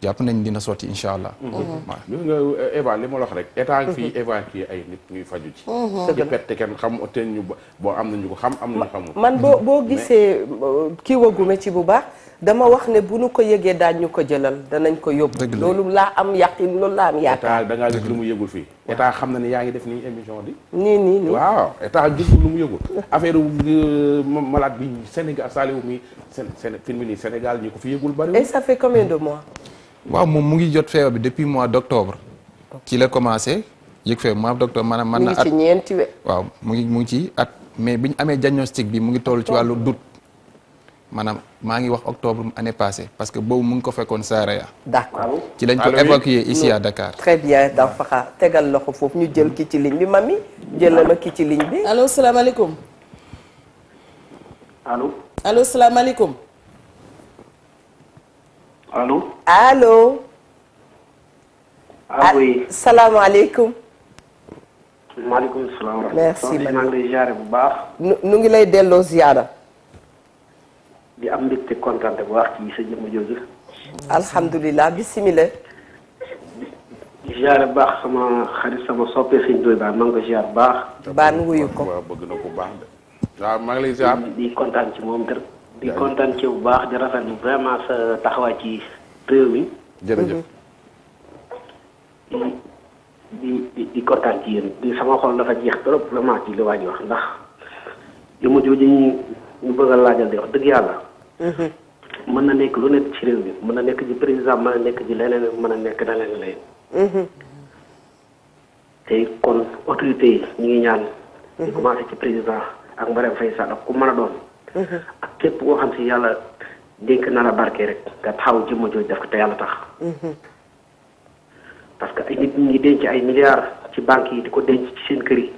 jàpp nañ dina sotti incha allah. waaw gis nga Eva li ma la wax rek état fii évacuer ay nit ñuy faju ci. di perte kenn xam te ñu boo am nañu ko xam am nañu xamul. man boo gisee kii wagume ci bu baax dama wax ne bu nu ko yëgee daañ ñu ko jëlal danañ ko yóbbu. loolu laa am yaqin loolu laa am yaakaar. état da ngaa gis lu mu yëgul fii. état xam na ne yaa ngi def nii émission di. nii waaw état gisul lu mu yëgul. affaire malade bi Sénégal Saliou mi film nii Sénégal ñi ko fi yëgul bari. et ça fait combien de mois. waaw moom mu ngi jot feebar bi depuis mois d'octobre. ci la commencé yëg feebar mois d'octobre maanaam man na at mu ngi ci ñeenti we. waaw mu ngi ci at mais bi ñu amee diagnostic bi mu ngi toll ci wàllu doute maanaam maa ngi wax octobre année passée parce que boobu mu ngi ko fekkoon Saraya. d'accord ci lañ ko évacuer ici à Dakar. très bien dafa tegal loxo foofu ñu jël ki ci ligne bi mami jëlal ma ki ci ligne bi. allo salaamaaleykum. allo salaamaaleykum. allo. oui. salaamaaleykum. maaleykum salaam. merci maa ngi lay ziare bu baax. nu ngi lay delloo ziara. di am mbégte kontaan bu baax ci sa jëmm jooju. alhamdulilah bisimilah. di ziare bu baax sama xarit sama soppee sëñ Ndoye Bane maa ngi ko ziare bu baax. baan wuyu ko waaw bëgg na ko baax de. waaw maa ngi lay ziar. di kontaan ci moom te di kontaan ci bu baax di rafetlu vraiment sa taxawaay ci réew mi. jërëjëf. di kontaan ci yéen di sama xol dafa jeex trop vraiment ci li waa ji wax ndax jëmm jooju ñu bëgg a laajal di wax dëgg yàlla. mën na nekk lu nekk ci réew mi mën na nekk ci président mën na nekk ci leneen mën a nekk na leen leen. te kon autorité yi ñu ngi ñaan. di commencé ci président ak Marème Faye Sall ak ku mën a doon. ak képp koo xam si yàlla dénk na la barke rek nga taxaw jëmm jooju def ko te yàlla tax. parce que ay nit ñi ngi denc ay milliards ci banques yi di ko denc ci seen kër yi.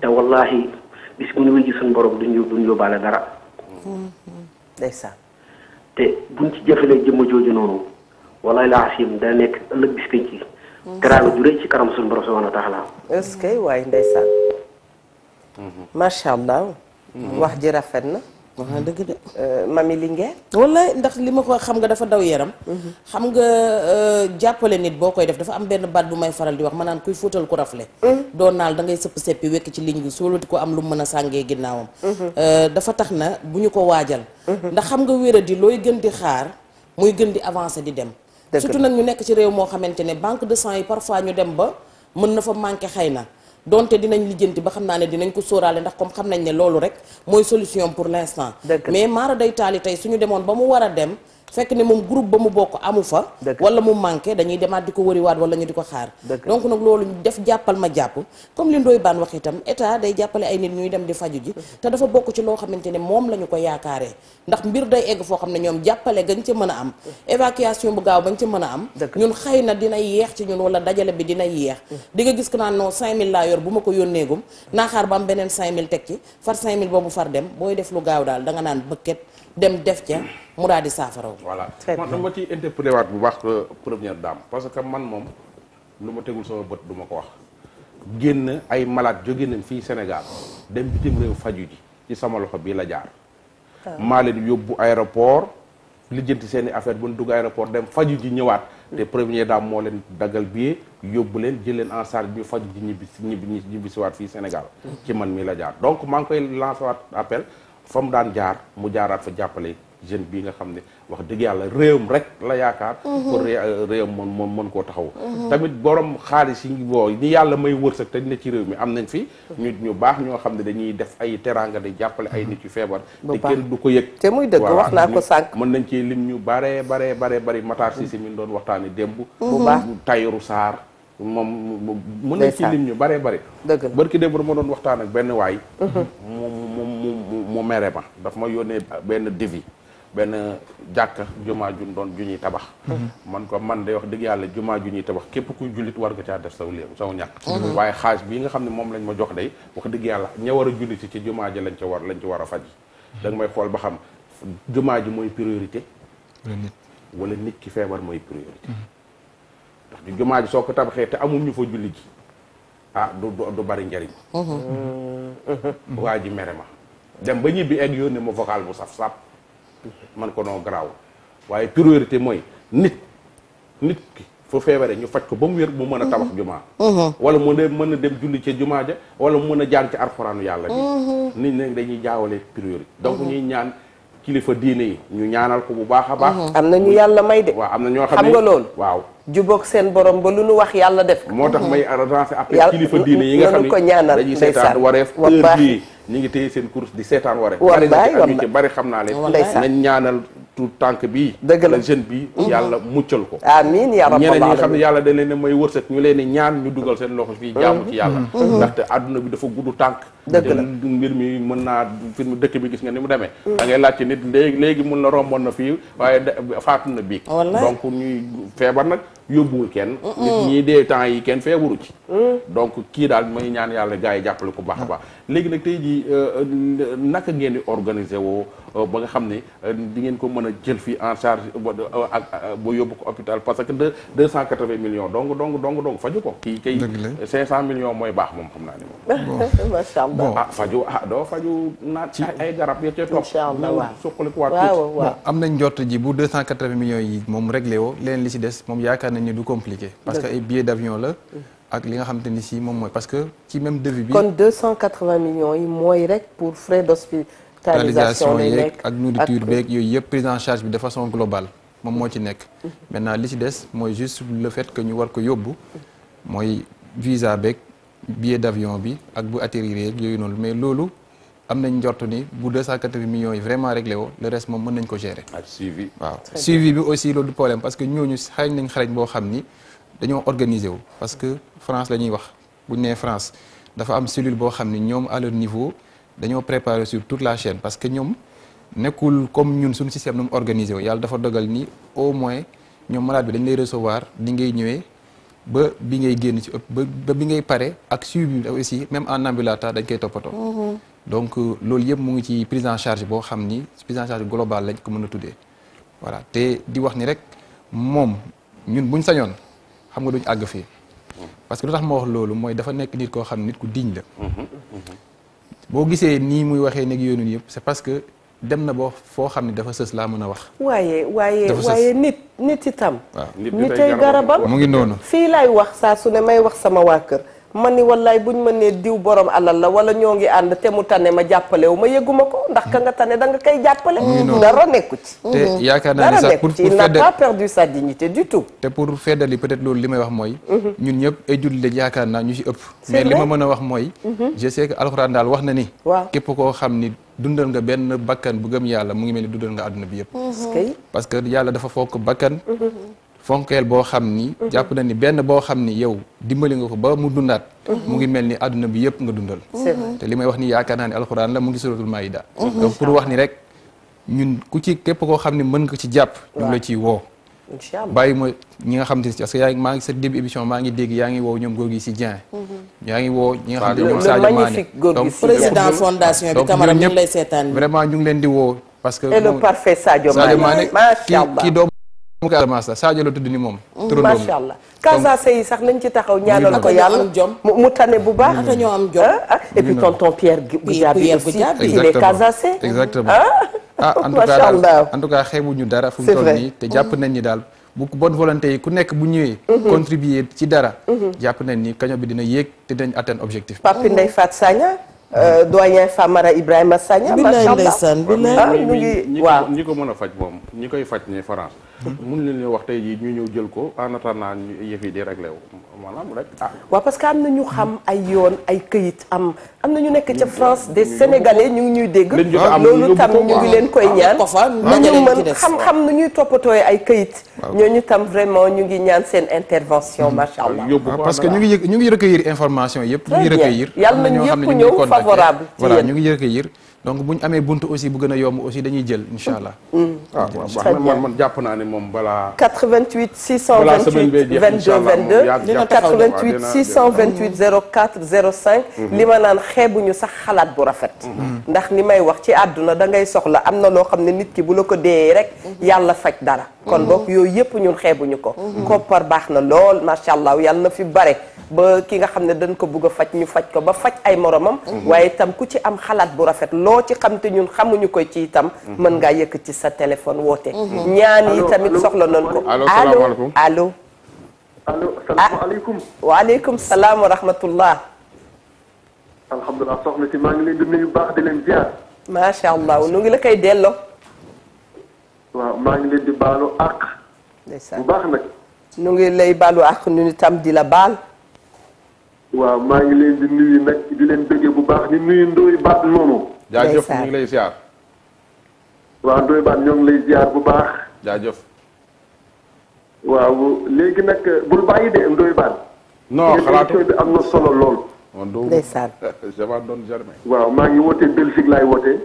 te wallahi bis bu ñu wéy ji suñu borom duñ yóbbaale dara. ndeysaan. te buñ ci jëfalee jëmm jooju noonu wallahi laa asim da nekk ëllëg bis penc yi. teraanga ju rëy ci kanam suñu borom subhanahu wa taala. est-ce que waaye ndeysaan. macha allah. wax ji rafet na. wax na dëgg de. mami Linguère. wallaay ndax li ma ko xam nga dafa daw yaram. xam nga jàppale nit boo koy def dafa am benn baat bu may faral di wax ma naan kuy fóotal ku rafle. doon naal da ngay sëpp seppi wekk ci ligne bi soolati ko am lu mën a sàngee ginnaawam. dafa tax na bu ñu ko waajal. ndax xam nga wéradi looy gën di xaar muy gën di avancer di dem. surtout nag ñu nekk ci réew moo xamante ne banque de sang yi parfois ñu dem ba mën na fa manqué xëy na. donte dinañ lijjanti ba xam naa ne dinañ ko sóoraale ndax comme xam nañ ne loolu rek mooy solution pour l'instant. mais maara day taali tey suñu demoon ba mu war a dem fekk ne moom groupe ba mu bokk amu fa. wala mu manqué dañuy demaat di ko wëriwaat wala ñu di ko xaar. donc nag loolu def jàppal ma jàpp comme li Ndoye Bane wax itam état day jàppale ay nit ñuy dem di faju ji. te dafa bokk ci loo xamante ne moom la ñu ko yaakaaree ndax mbir day egg foo xam ne ñoom jàppale gañ ca mën a am. évacuation bu gaaw bañ ca mën a am. ñun xëy na dina yeex ci ñun wala dajale bi dina yeex. di nga gis que naan non 5000 laa yor bu ma ko yónneegum naa xaar ba am beneen 5000 teg ci far 5000 boobu far dem booy def lu gaaw daal danga naan bëkket dem def ca mu daal di saafaraw. voilà man dama ciy interprété waat bu baax première dame parce que man moom lu ma tegul sama bët du ma ko wax génn ay malade jóge nañ fii Sénégal dem bitim réew faju ji ci sama loxo bii la jaar. maa leen yóbbu aéroport lijjanti seen i affaire bu ñu dugg aéroport dem faju ji ñëwaat. te première dame moo leen daggal billet yóbbu leen jël leen en charge ñu faju ji ñibbisi waat fii Sénégal. ci man mii la jaar donc maa ngi koy lancé waat appel. fa mu daan jaar mu jaaraat fa jàppale jeune bii nga xam ne wax dëgg yàlla réewam rek la yaakaar pour réewam mën koo taxaw tamit borom xaalis yi boo ñi yàlla may wërsëg te ne ci réew mi am nañ fi ñu baax ñoo xam ne dañuy def ay teraanga di jàppale ay nit yu feebar te kenn du ko yëg te muy dëgg wax naa ko sànq mën nañ ci lim ñu bare bari Matar Cissé mi doon waxtaani démb bu baax Tayiru Sarr moom mën nañ ci lim ñu bare dëgg la barki démb ma doon waxtaan ak benn waay mu mere ma daf ma yónnee benn devis benn jàkka jumaa ju ñuy tabax man ko man de wax dëgg yàlla jumaa ju ñuy tabax képp kuy jullit war nga caa def saw ñàkk waaye xaaj bii nga xam ne moom lañ ma jox day wax dëgg yàlla ña war a julliti ci jumaa ji lañ ci war a faj da nga may xool ba xam jumaa ji mooy priorité wala nit ki feebar mooy priorité ndax jumaa ji soo ko tabaxee te amul ñu fa julli ji du bari njariñ waa ji mere ma dem ba ñibbi egg yónnee ma vocal bu saf man ko noo garaaw waaye priorité mooy nit ki fu feebaree ñu faj ko ba mu wér mu mën a tabax jumaa wala mu mën a dem julli ca jumaa ja wala mu mën a jàng ci alxuraanu yàlla bi nit ñi dañuy jaawale priorité donc ñuy ñaan kilifa diine yi ñu ñaanal ko bu baax a baax am na ñu yàlla may de waaw am na ñoo xam ne nga loolu waaw jubóog seen borom ba lu nu wax yàlla def moo tax may relancer appel kilifa diine yi nga xam ne dañuy seetaan wareef heure bii ñu ngi téye seen course di seetaan wareef ñu ci bari xam naa leen nañ ñaanal tout tànk bii dëgg la jeune bi yàlla muccal ko amiin yaa rabbal ñeneen ñi nga xam ne yàlla da leen may wërsëg ñu leen di ñaan ñu dugal seen loxo fii jaamu ci yàlla ndaxte àdduna bi dafa gudd tànk dëgg la mbir mi mën naa fi mu dëkk bi gis nga ni mu demee da ngay laajte nit léegi mun la romboon na fii waaye faatu na bii donc ñuy feebar nag yóbbuwul kenn nit ñi dee temps yi kenn feebaru ci donc kii daal may ñaan yàlla gars yi jàppale ko baax a baax léegi nag tey jii naka ngeen di organiser woo ba nga xam ne di ngeen ko mën a jël fii en charge ak ba yóbbu ko hôpital parce que 280 millions donc faju ko kii kay 500 millions mooy baax moom xam naa ni moom macha allah faju doo faju naat ci ay garab ya ca topp suqali ko waat waaw am nañ njort ji bu 280 millions yi moom réglé woo leneen li ci des moom yaakaar nañ ni du compliqué parce que ay billets d'avion la ak li nga xamante ni si moom mooy parce que ci même devis bi kon 280 millions yi mooy rek pour frais d'hospitalisation lay nekk ak nourriture beeg yooyu yëpp prise en charge bi de façon globale moom moo ci nekk maintenant li ci des mooy juste le fait que ñu war ko yóbbu mooy visa beeg billet d'avion bi ak bu atterrir yooyu noonu mais loolu am nañ njort ni bu 280 millions yi vraiment réglé woo le reste moom mën nañ ko gérer ak suivi waaw suivi bi aussi loolu du problème parce que ñooñu xarañ nañ xarañ boo xam ni dañoo organiser wu parce que France la ñuy wax bu ñu nee France dafa am cellule boo xam ni ñoom à leur niveau dañoo préparer sur toute la chaîne parce que ñoom nekkul comme ñun suñu système nu mu organisé wu yàlla dafa dogal ni au moins ñoom malade bi dañ lay recevoir ni ngay ñëwee ba bi ngay génn ci ba bi ngay pare ak suivi bi aussi même en ambulatoire dañ koy toppatoo. donc loolu yëpp mu ngi ci prise en charge boo xam ni prise en charge globale lañ ko mën a tuddee voilà te di wax ni rek moom ñun buñ sañoon xam nga duñ àgg fii parce que lu tax ma wax loolu mooy dafa nekk nit koo xam nit ku digne la. boo gisee nii muy waxee nekk yoonu yëpp c'est parce que dem na boo foo xam ne dafa sës laa mën a wax. waaye nit itam. waaw nit ay garabam mu ngi noonu. fii laay wax saa su ne may wax sama waa kër man ni wallaay buñ ma nee diw borom alal la wala ñoo ngi ànd te mu tane ma jàppale wu ma yëguma ko ndax ka nga tane da nga koy jàppale. dara nekku ci. te yaakaar naa ne sax pour il n'a pas perdu sa dignité du tout. te pour feddali peut-être loolu li may wax mooy. ñun ñëpp ay jullit lañ yaakaar naa ñu ci ëpp. mais li ma mën a wax mooy. je sais que alxuraan daal wax na ni. waaw képp koo xam ni dundal nga benn bakkan bu gëm yàlla mu ngi mel ni dundal nga àdduna bi yëpp. parce que yàlla dafa fokk bakkan. fonkeel boo xam ni jàpp na ni benn boo xam ni yow dimbali nga ko ba mu dundaat mu ngi mel ni àdduna bi yëpp nga dundal te li may wax ni yaakaar naa ni alxuraan la mu ngi suratul maïda donc pour wax ni rek ñun ku ci képp koo xam ni mën nga ci jàpp ñu la ciy woo bàyyi ma ñi nga xam te parce que maa ngi sa début émission maa ngi dégg yaa ngi woo ñoom góor gi si Dieng yaa ngi woo ñi nga xam te ñoom Sadio Mané donc président fondation bi Camara ñu ngi lay seetaan vraiment ñu ngi leen di woo parce que et le parfait Sadio Mané kii doomu mu ko Sadio la tudd ni moom. macha allah Casamance yi sax nañ ci taxaw ñaanal ko yàlla mu tane bu baax. ata ñoo am jom et puis tonton Pierre Goudiaby aussi il est Casamance. exactement en tout cas xeebuñu dara fu mu toll nii te jàpp nañ ni daal bu bonne volonté yi ku nekk bu ñëwee. contribuer ci dara. jàpp nañ ni kaño bi dina yéeg te dinañ atteindre objectif. Pape Ndeye Fat Sagna. doyen Famara Ibrahima Sagna. macha allah ñu ngi waaw ñi ko mën a faj moom ñi koy faj ne France. mun leen wax tey jii ñu ñëw jël ko en attendant yëf yi di réglé wu maanaam rek waaw parce que am na ñu xam ay yoon ay këyit am na ñu nekk ca France des sénégalais ñu ngi ñuy dégg. loolu tam ñu ngi leen koy ñaan. ñu mën xam nu ñuy toppatooy ay këyit. ñooñu tam vraiment ñu ngi ñaan seen intervention macha allah. parce que ñu ngi recueillir information yëpp. ñu ngi recueillir yàlla nañu yëpp ñëw favorable. voilà ñu ngi recueillir donc bu ñu amee buntu aussi bu gën a yomb aussi dañuy jël incha allah. waaw man jàpp naa ne moom balaa. 88 628 22 22 88 628 04 05. li ma naan xeebuñu sax xalaat bu rafet. ndax ni may wax ci àdduna da ngay soxla am na loo xam ne nit ki bu la ko déyee rek yàlla faj dara. kon boog yooyu yëpp ñun xeebuñu ko. koppar baax na lool macha allah yàlla na fi bare ba ki nga xam ne dañ ko bugg a faj ñu faj ko ba faj ay moromam. waaye itam ku ci am xalaat bu rafet loo ci xam te ñun xamuñu ko ci itam. mën ngaa yëkkati sa téléphone woote. ñaan yi tamit soxla nañ ko. allo salaamaaleykum allo. allo salaamaaleykum. waaleykum salaam wa rahmatullah. alhamdulilah soxna si maa ngi leen di nuyu baax di leen ziar. macha allah nu ngi la koy delloo. waaw maa ngi leen di baalu àq. ndeysaan bu baax nag. nu ngi lay baalu àq nu itam di la baal. waaw maa ngi leen di nuyu nag di leen bëggee bu baax di nuyu Ndoye Bane noonu. jaajëf ñu ngi lay ziar. waaw Ndoye Bane ñoo ngi lay ziar bu baax. jaajëf. waaw léegi nag bul bàyyi de Ndoye Bane. non xalaatu émission bi am na solo lool. ndeysaan. waaw maa ngi wootee Belgique laay wootee.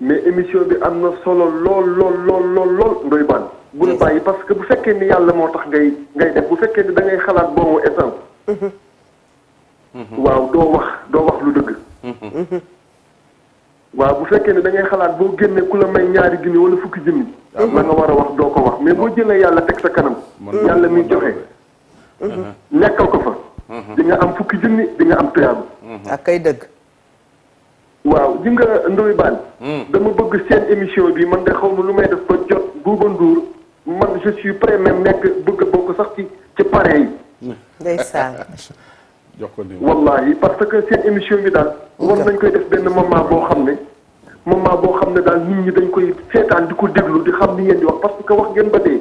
mais émission bi am na solo lool lool Ndoye Bane. bul bàyyi parce que bu fekkee ni yàlla moo tax ngay def bu fekkee ni da ngay xalaat boobu essence. waaw doo wax lu dëgg. waaw bu fekkee ne da ngay xalaat boo génnee ku la may ñaari junni wala fukki junni. la nga war a wax doo ko wax mais boo jëlee yàlla teg sa kanam. yàlla muy joxe. nekkal ko fa. di nga am fukki junni di nga am tuyaaba. ak kay dëgg. waaw ji nga Ndoye Bane. dama bëgg seen émission bi man de xaw ma lu may def ba jot Bouba Ndour man je suis prêt même nekk bëgg a bokk sax ci pare yi. ndeysaan. jox ko wallahi parce que seen émission bi daal. war nañ koy def benn moment boo xam ne daal nit ñi dañ koy seetaan di ko déglu di xam li ngeen di wax parce que wax ngeen ba dee.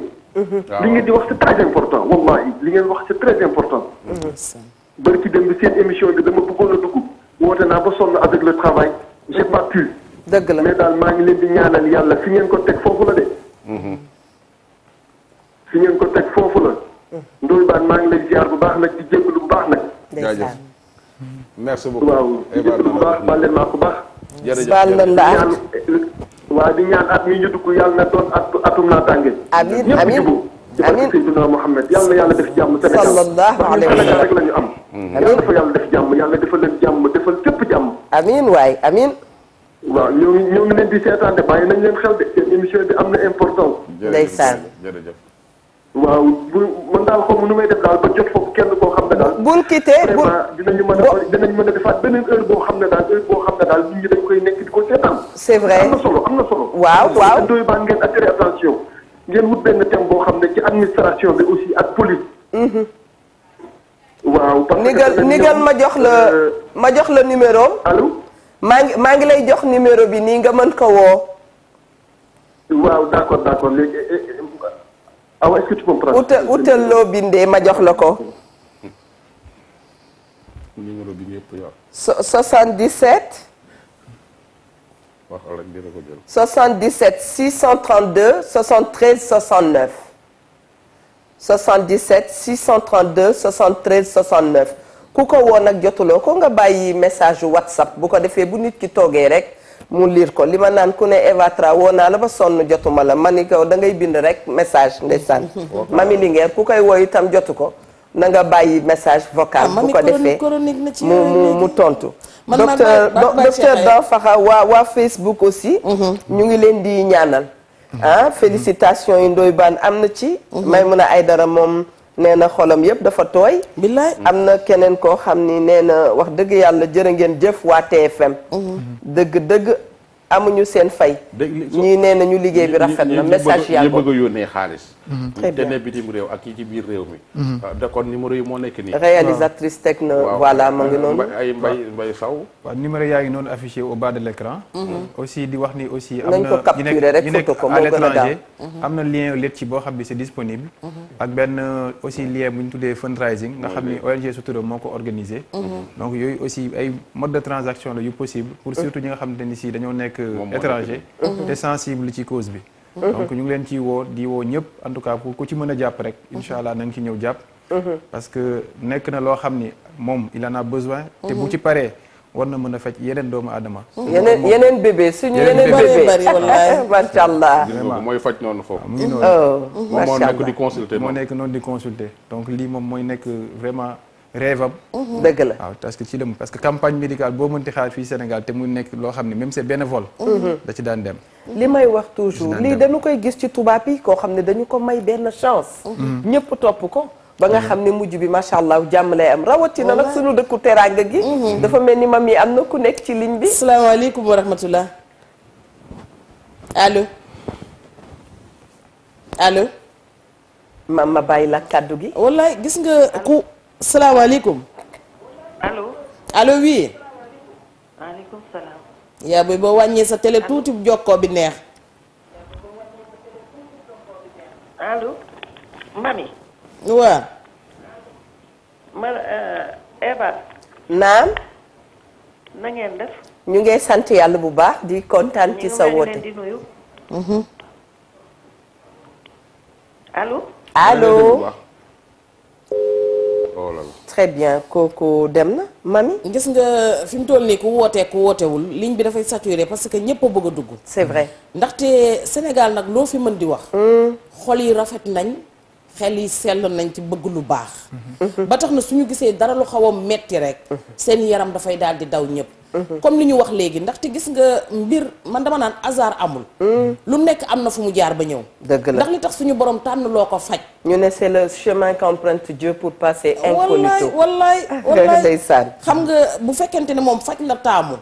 li ngeen di wax c'est très important wallahi li ngeen wax c'est très important. bari ci dem bi seen émission bi dama bëggoon a dugg woote naa ba sonn avec le travail j'ai pas pu. dëgg la mais daal maa ngi leen di ñaanal yàlla fi ngeen ko teg foofu la de. fi ngeen ko teg foofu la. Ndoye Bane maa ngi lay ziar bu baax nag di jégalu bu baax nag. jaajëf merci beaucoup. waaw di jégalu bu baax baal leen maa ko baax. jërëjëf baal na la waaw di ñaan at mi ñu dugg yàlla na doon atum naataange. amiin amiin amiin Seydina Mohamed yàlla na yàlla def jàmm Sénégal. sallallahu alayhi wa sallam rek la ñu am. yàlla fa yàlla def jàmm yàlla defal leen jàmm defal fépp jàmm. amiin waay amiin. waaw ñoo ngi leen di seetaan de bàyyi nañ leen xel de seen émission bi am na importance. ndeysaan. jërëjëf. waaw man daal xaw ma nu may def daal ba jot foofu kenn koo xam ne daal. bul quitté vraiment dinañ mën a defaat beneen heure boo xam ne daal nit ñi dañ koy nekk di ko seetaan. c'est vrai am na solo. waaw Ndoye Bane ngeen attiré attention ngeen wut benn thème boo xam ne ci administration bi aussi ak police. waaw parce que nigal ma jox la numéro. allo. maa ngi lay jox numéro bi nii nga mën ko woo. waaw d'accord léegi. awa est-ce que tu peux me prendre. utal loo bindee ma jox la ko. numéro bi ñëpp yor. 77. waxal rek dina ko jël. 77 632 73 69. 77 632 73 69 ku ko woo nag jotuloo ko nga bàyyi message WhatsApp bu ko defee bu nit ki toogee rek mu lire ko li ma naan ku ne Eva Tra woo naa la ba sonn jotuma la ma ni ko da ngay bind rek message ndeysaan. Mami Linguère ku koy woo itam jotu ko na nga bàyyi message vocal. bu ko defee mu tontu. docteur Danfakha waa Facebook aussi. ñu ngi leen di ñaanal. félicitations yi Ndoye Bane am na ci. Maymuna Aydara moom nee na xolam yëpp dafa tooy. billaay am na keneen koo xam ni nee na wax dëgg yàlla jërë ngeen jëf waa TFM. dëgg amuñu seen fay. ñii nee nañu liggéey bi rafet na message yaa bëgg a yónnee xaalis. très bien te ne bitim réew ak yi ci biir réew mi. da kon numéro yi moo nekk nii. réalisatrice teg na voilà ma ngi noonu. ay mbay saw. waaw numéro yaa ngi noonu affiché au bas de l'écran. aussi di wax ni aussi. am nañ ko na capturer rek photo ko moo gën a gaaw am na lien Letchi boo xam ni c'est disponible. ak benn aussi lien bu ñu tuddee fundraising nga xam ni ONG Sutura moo ko organisé. donc yooyu aussi ay mode de transaction la yu possible pour surtout ñi nga xamante ni si dañoo nekk étranger te sensible ci cause bi. donc ñu ngi leen ciy woo di woo ñëpp en tout cas ku ci mën a jàpp rek incha allah na nga ci ñëw jàpp. parce que nekk na loo xam ni moom il en a besoin. te bu ci paree war na mën a faj yeneen doomu aadama. yeneen bébé suñu yeneen bébé bari wallaay macha allah. mooy faj noonu foofu. mu ngi noonu moom moo nekk di consulter. moo nekk noonu di consulter donc lii moom mooy nekk vraiment rêve am. dëgg la waaw parce que ci la parce que campagne médicale boo mënti xaar fii Sénégal te mu nekk loo xam ne même c'est bénévole. da ci daan dem. li may wax toujours lii dañu koy gis ci tubaab yi koo xam ne dañu ko may benn chance. ñëpp topp ko. ba nga xam ne mujj bi macha allah jàmm lay am rawatina nag sunu dëkku teraanga gi. dafa mel ni mam yi am na ku nekk ci ligne bi. salaamaaleykum wa rahmatullah allo allo. mam ma bàyyi la kàddu gi. wallaay gis nga ku. salaamaaleykum. allo. allo oui. maaleykum salaam. yaa booy boo wàññee sa télé tuuti jokkoo bi neex. allo. mami. waaw. Eva. naam. na ngeen def. ñu ngi sant yàlla bu baax di kontaan ci sa woote. di nuyu. allo. allo. très bien kooku dem na mami. gis nga fi mu toll nii ku wootewul ligne bi dafay saturé parce que ñëpp a bëgg a dugg. c'est vrai. ndaxte Sénégal nag loo fi mën di wax. xol yi rafet nañ. xel yi sell nañ ci bëgg lu baax. ba tax na suñu gisee dara lu xaw a metti rek. seen yaram dafay daal di daw ñëpp. comme li ñu wax léegi ndaxte gis nga mbir man dama naan hasard amul. lu nekk am na fu mu jaar ba ñëw. dëgg la ndax li tax suñu borom tànn loo ko faj. ñu ne c'est le chemin qu'emprunte Dieu pour passer incognito. wallaay ndeysaan. xam nga bu fekkente ne moom faj la taamu.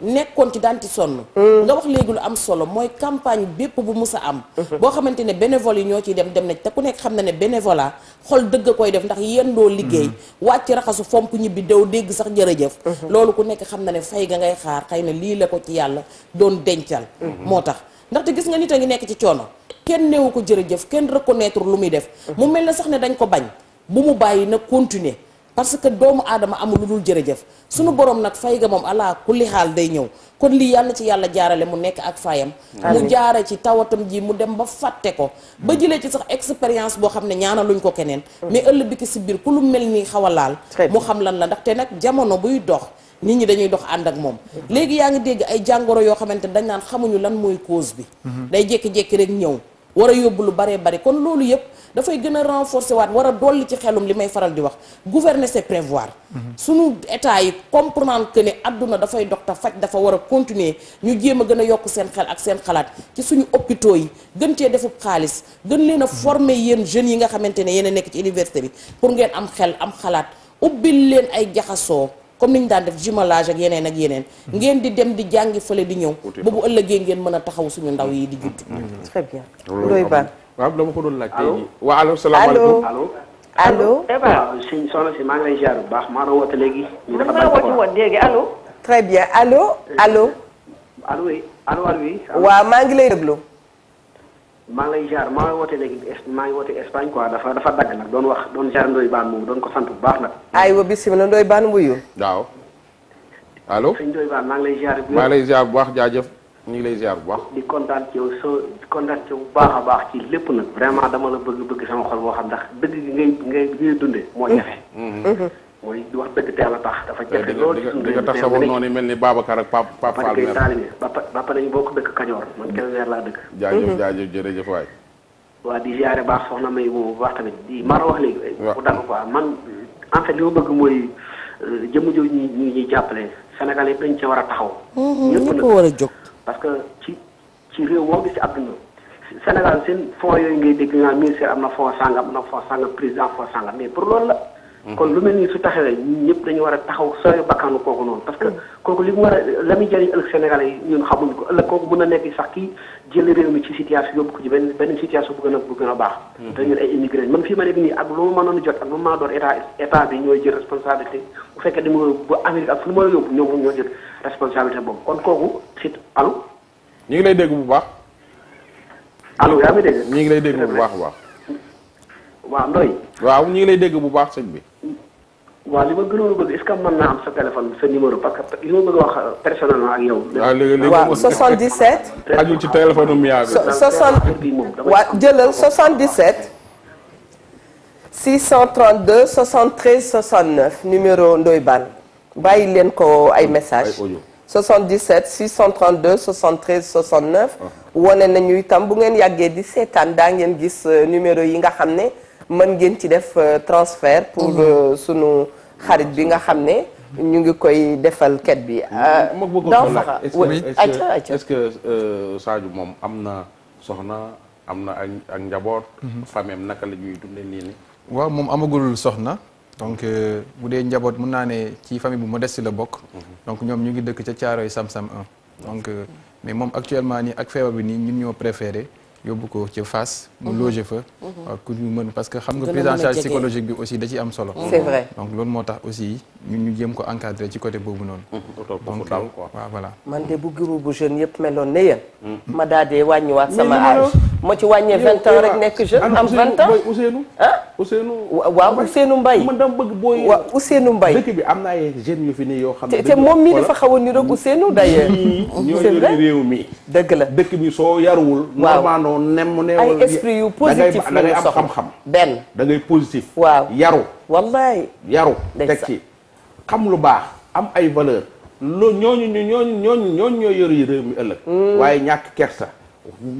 nekkoon ci daan ci sonn. nga wax léegi lu am solo mooy campagne bépp bu mus a am. boo xamante ne bénévole yi ñoo ciy dem nañ te ku nekk xam na ne bénévolat xol dëgg koy def ndax yendoo liggéey. wàcc raxasu fomp ñibbi dew dégg sax jërëjëf. loolu ku nekk xam na ne fay ga ngay xaar xëy na lii la ko ci yàlla doon dencal. moo tax ndaxte gis nga nit a ngi nekk ci coono. kenn neewu ko jërëjëf kenn reconnaître lu muy def. mu mel na sax ne dañ ko bañ bu mu bàyyi na continuer parce que doomu aadama amul lu dul jërëjëf sunu borom nag fay ga moom ala kulli xaal day ñëw kon lii yàlla ci yàlla jaarale mu nekk ak fayam. mu jaare ci tawatam ji mu dem ba fàtte ko. ba jëlee ci sax expérience boo xam ne ñaanaluñ ko keneen. mais ëllëg bi ki si biir ku lu mel ni xaw a laal. mu xam lan la ndaxte nag jamono buy dox. nit ñi dañuy dox ànd ak moom léegi yaa ngi dégg ay jàngoro yoo xamante dañ naan xamuñu lan mooy cause bi day jékki-jékki rek ñëw war a yóbbu lu baree bari kon loolu yëpp dafay gën a renforcer waat war a dolli ci xelum li may faral di wax gouverner c'est prévoir suñu état yi comprendre que ne adduna dafay dox te faj dafa war a continuer ñu jéem a gën a yokk seen xel ak seen xalaat ci suñu hôpitaux yi gën cee defub xaalis gën leen a former yéen jeunes yi nga xamante ne yéen a nekk ci université bi pour ngeen am xel am xalaat ubbil leen ay jaxasoo comme ni ñu daan def jumelage ak yeneen ngeen di dem di jàngi fële di ñëw ba bu ëllëgee ngeen mën a taxaw suñu ndaw yi di judd. très bien. Ndoye Bane. waaw dama ko doon laaj tey jii. wa allo salaamaaleykum allo. waaw sëñ soxna si maa ngi lay ziar bu baax maa doon woote léegi. ñu dafa maa woote woon léegi allo. très bien allo. allo oui allo oui. waaw maa ngi lay déglu. maa ngi lay ziar maa ngi woote léegi maa ngi woote Espagne quoi dafa dagg nag doon wax doon ziar Ndoye Bane moom doon ko sant bu baax nag. aywa bisimilah Ndoye Bane wuyu. waaw allo. sëñ Ndoye Bane maa ngi lay ziar. maa ngi lay ziar bu baax jaajëf ñu ngi lay ziar bu baax. di kontaan ci yow di kontaan ci yow bu baax a baax ci lépp nag vraiment dama la bëgg sama xol boo xam ndax dëgg gi ngay dundee moo jafe. mooy di wax dëgg te yàlla tax dafa jafe loolu. di nga tax sa bopp noonu mel ni Babacar ak Pape Fall mer. ba pare ñu bokk dëkk Kajoor man kenn weer laa dëkk. jaajëf jërëjëf waay. waa di ziare baax soxna May bu baax tamit di maa la wax léegi. bu dagg quoi man en fait li ma bëgg mooy jëmm jooju ñuy jàppale Sénégal yëpp dañ cee war a taxaw. ñëpp war a jóg. parce que ci réew moo gis ci àdduna Sénégal seen fonds yooyu ngay dégg nga ministère am na fonds sangam président fonds sangam mais pour loolu la kon lu mel nii su taxawee ñun ñëpp dañu war a taxaw sooy bakkanu kooku noonu parce que kooku li mu war a la muy jëriñ ëllëg Sénégalais yi ñun xamuñu ko ëllëg kooku mën na nekk sax kii jël réew mi ci situation yóbbu ko ci benn situation bu gën a baax te ñun ay immigré man fii ma nekk nii ak lu ma mënoon jot ak lu ma doon état bi ñooy jël responsabilité bu fekkee dama ba Amérique ak fu ma la yóbbu ñoo jël responsabilité boobu kon kooku sit allo ñu ngi lay dégg bu baax allo yaa ngi dégg ñu ngi lay dégg bu baax waaw Ndoye waaw ñu ngi lay dégg bu baax sëñ bi waaw li ma gënoon a bëgg est-ce que mën naa am sa téléphone sa numéro parce que li ma bëgg a wax personnellement ak yow. waaw léegi waaw 77. xajul ci téléphone Mia bi. waaw jëlal 77. 632 73 69 numéro Ndoye Bane bàyyi leen ko ay message 77 632 73 69. wane nañu itam bu ngeen yàggee di seetaan daa ngeen gis numéro yi nga xam ne mën ngeen ci def transfert pour sunu xarit bi nga xam ne ñu ngi koy defal ket bi. ma bëggoon ko laaj est-ce que Sadio moom am na soxna am na ak njaboot. famille naka la ñuy dundee nii nii. waaw moom amagul soxna. donc bu dee njaboot mën naa ne ci famille bu modeste la bokk. donc ñoom ñu ngi dëkk ca Thiaroye Sam-Sam 1. donc mais moom actuellement nii ak feebar bi nii ñun ñoo préféré yóbbu ko ci Fass. mu loger fa. waaw ku ñu mën parce que xam nga prise en charge psychologique bi aussi da ci am solo. c'est vrai donc loolu moo tax aussi ñun ñu jéem ko encadrer ci côté boobu noonu. donc waaw voilà. man de bu groupe bu jeune yëpp meloon ne yéen. ma daa dee wàññiwaat sama âge. moo ci wàññee 20 ans rek nekk jeune am 20 ans. Ousseynou Ousseynou. waaw Ousseynou Mbaye. man dama bëgg booy. waaw Ousseynou Mbaye. dëkk bi am na ay jeunes yu fi ne yoo xam ne. te moom mii dafa xaw a niroog Ousseynou d'ailleurs. c'est vrai réew mi. dëgg la dëkk bi soo yaruwul. normalement nem ne. ay esprit yu positif da ngay am xam-xam. benn da ngay positif. waaw yaru. wallaay. yaru teg ci xam lu baax am ay valeur loo ñooñu ñoo yor réew mi ëllëg. waaye ñàkk kersa.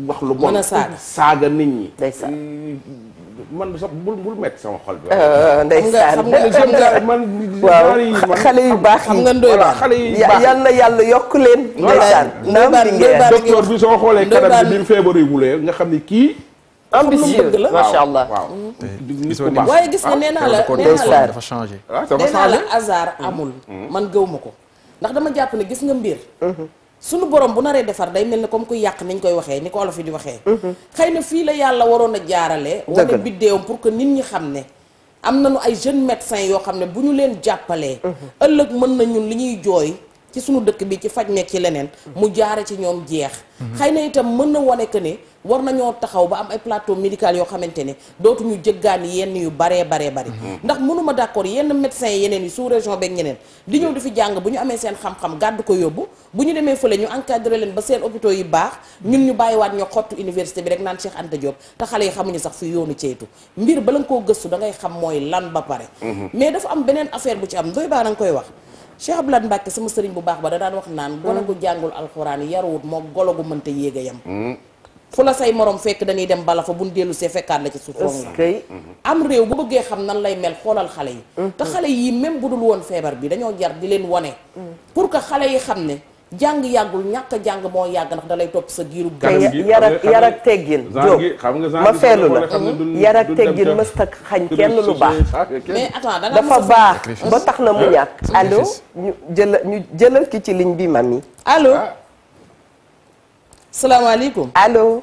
wax lu bon saaga nit ñi. ndeysaan man sax bul metti sama xol bi. ndeysaan xam nga man. waaw xale yu baax xam nga Ndoye Bane xale yu baax yal na yàlla yokk leen. ndeysaan docteur bi soo xoolee kanam bi mu feebaree wulee nga xam ni kii. ambitieux la macha allah. waaye gis nga nee naa la dafa changé. nee naa la hasard amul. man gëw ma ko ndax dama jàpp ne gis nga mbir. sunu borom bu naree defar day mel ni comme kuy yàq niñ koy waxee ni ko olof yi di waxee. xëy na fii la yàlla waroon a jaarale. wane biddéewam pour que nit ñi xam ne. am nañu ay jeunes médecins yoo xam ne bu ñu leen jàppalee. ëllëg mën na ñun li ñuy jooy ci sunu dëkk bi ci faj nekk ci leneen. mu jaare ci ñoom jeex. xëy na itam mën na wane que ne war nañoo taxaw ba am ay plateau médical yoo xamante ne dootuñu jëggaani yenn yu baree bari. ndax mënuma d'accord yenn médecins yeneen yi sous région beeg ñeneen di ñëw di fi jàng bu ñu amee seen xam-xam gàddu ko yóbbu bu ñu demee fële ñu encadré leen ba seen hôpitaux yi baax ñun ñu bàyyiwaat ñoo xottu université bi rek naan Cheikh Anta Diop te xale yi xamuñu sax fi yoonu ceytu mbir bala nga koo gëstu da ngay xam mooy lan ba pare. mais dafa am beneen affaire bu ci am Ndoye Bane nga koy wax Cheikh Abdoulaye Mbacke sama sëriñ bu baax ba da daan wax naan gone gu jàngul alxuraan yaruwut moo golo gu mënta yéega yam fu la say morom fekk dañuy dem bala fa buñ dellu see fekkaat la ci suuf am réew bu bëggee xam nan lay mel xoolal xale yi te xale yi même bu dul woon feebar bi dañoo jar di leen wone pour que xale yi xam ne jàng yàggul ñàkk a jàng moo yàgg ndax da lay topp sa giiru yar ak teggin Diop ma feelu la yar ak teggin mësta xañ kenn lu baax mais attends dafa baax ba tax na mu ñàkk allo ñu jëlal ki ci ligne bi mami allo salaamaaleykum allo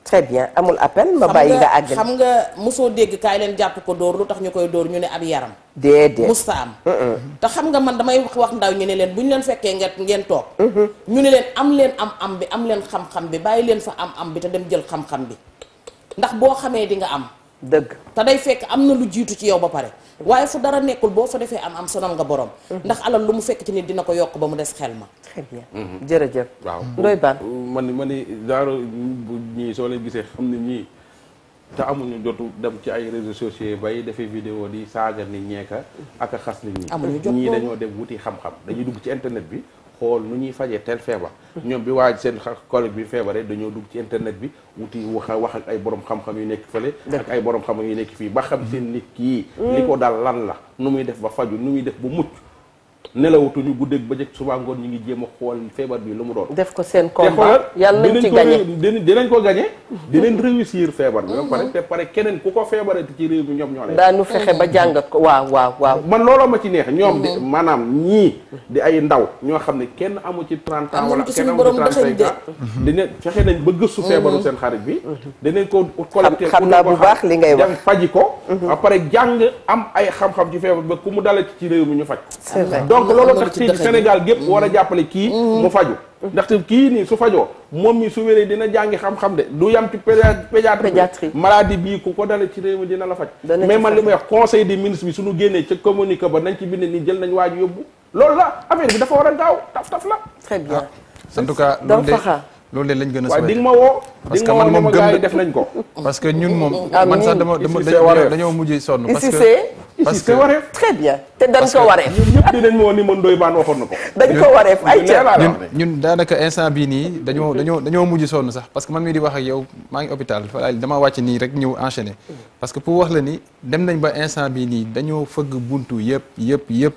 très bien amul appel ma bàyyi nga àgg xam nga mosoo dégg kaay leen jàpp ko dóor lu tax ñu koy dóor ñu ne ab yaram déedéet musta am te xam nga man damay wax ndaw ñu ne leen bu ñu leen fekkee ngeen toog ñu ne leen am leen am bi am leen xam-xam bi bàyyi leen fa am bi te dem jël xam-xam bi ndax boo xamee di nga am dëgg te day fekk am na lu jiitu ci yow ba pare waaye fu dara nekkul boo fa defee am sonal nga borom ndax alal lu mu fekk ci nit dina ko yokk ba mu des xel ma très bien jërëjëf waaw Ndoye Bane ma ni daaro bu ñii soo leen gisee xam ne ñii te amuñu jotu dem ci ay réseaux sociaux bay defee vidéo di saaga nit ñeeka ak a xas nit ñi ñii dañoo dem wuti xam-xam dañuy dugg ci internet bi xool nu ñuy fajee tel feebar ñoom bi waaj seen collègue bi feebaree dañoo dugg ci internet bi wuti wax ak ay borom xam-xam yu nekk fële ak ay borom xam-xam yu nekk fii ba xam seen nit kii li ko dal lan la nu muy def ba faju nu muy def ba mucc nelawutuñu guddeeg bëccëg suba ngoon ñu ngi jéem a xool feebar bi lu mu doon. def ko seen combat yàlla nañ ci gagné dinañ ko gagné. dinañ réussir feebar bi. ba pare te pare keneen ku ko feebarati ci réew mi ñoom ñoo lay. daanu fexe ba jàngat ko waaw. man looloo ma ci neex ñoom di maanaam ñii di ay ndaw ñoo xam ne kenn amu ci 30 ans wala kenn amu ci 35 ans. dina fexe nañ ba gëstu feebaru seen xarit bi. dinañ ko collecté xam naa bu baax li ngay wax dem faji ko. ba pare jàng am ay xam-xam ci feebar ba ku mu dala ci réew mi ñu faj. c'est vrai donc loolu tax ci Sénégal gépp war a jàppale kii mu faju ndaxte kii nii su fajoo moom mi su wéree dina jàngi xam-xam de du yam ci pédiatrie maladie bii ku ko dale ci réew mi dina la faj mais man li may wax conseil des ministres bi suñu génnee ca communiqué ba nañ ci bind ni jël nañ waaju yóbbu loolu la affaire bi dafa war a gaaw taf la très bien en tout cas loolu de lañ gën a waaye di nga ma woo parce que man moom gars yi def nañ ko parce que ñun moom man sax dañoo mujj sonn parce que wareef très bien te dañ ko wareef ñun ñëpp dinañ ma woon ni man Ndoye Bane waxoon na ko dañ ko wareef ay ñun daanaka instant bii nii dañoo mujj sonn sax parce que man mii di wax ak yow maa ngi hôpital fa dama wàcc nii rek ñëw enchaîner parce que pour wax la ni dem nañ ba instant bii nii dañoo fëgg buntu yëpp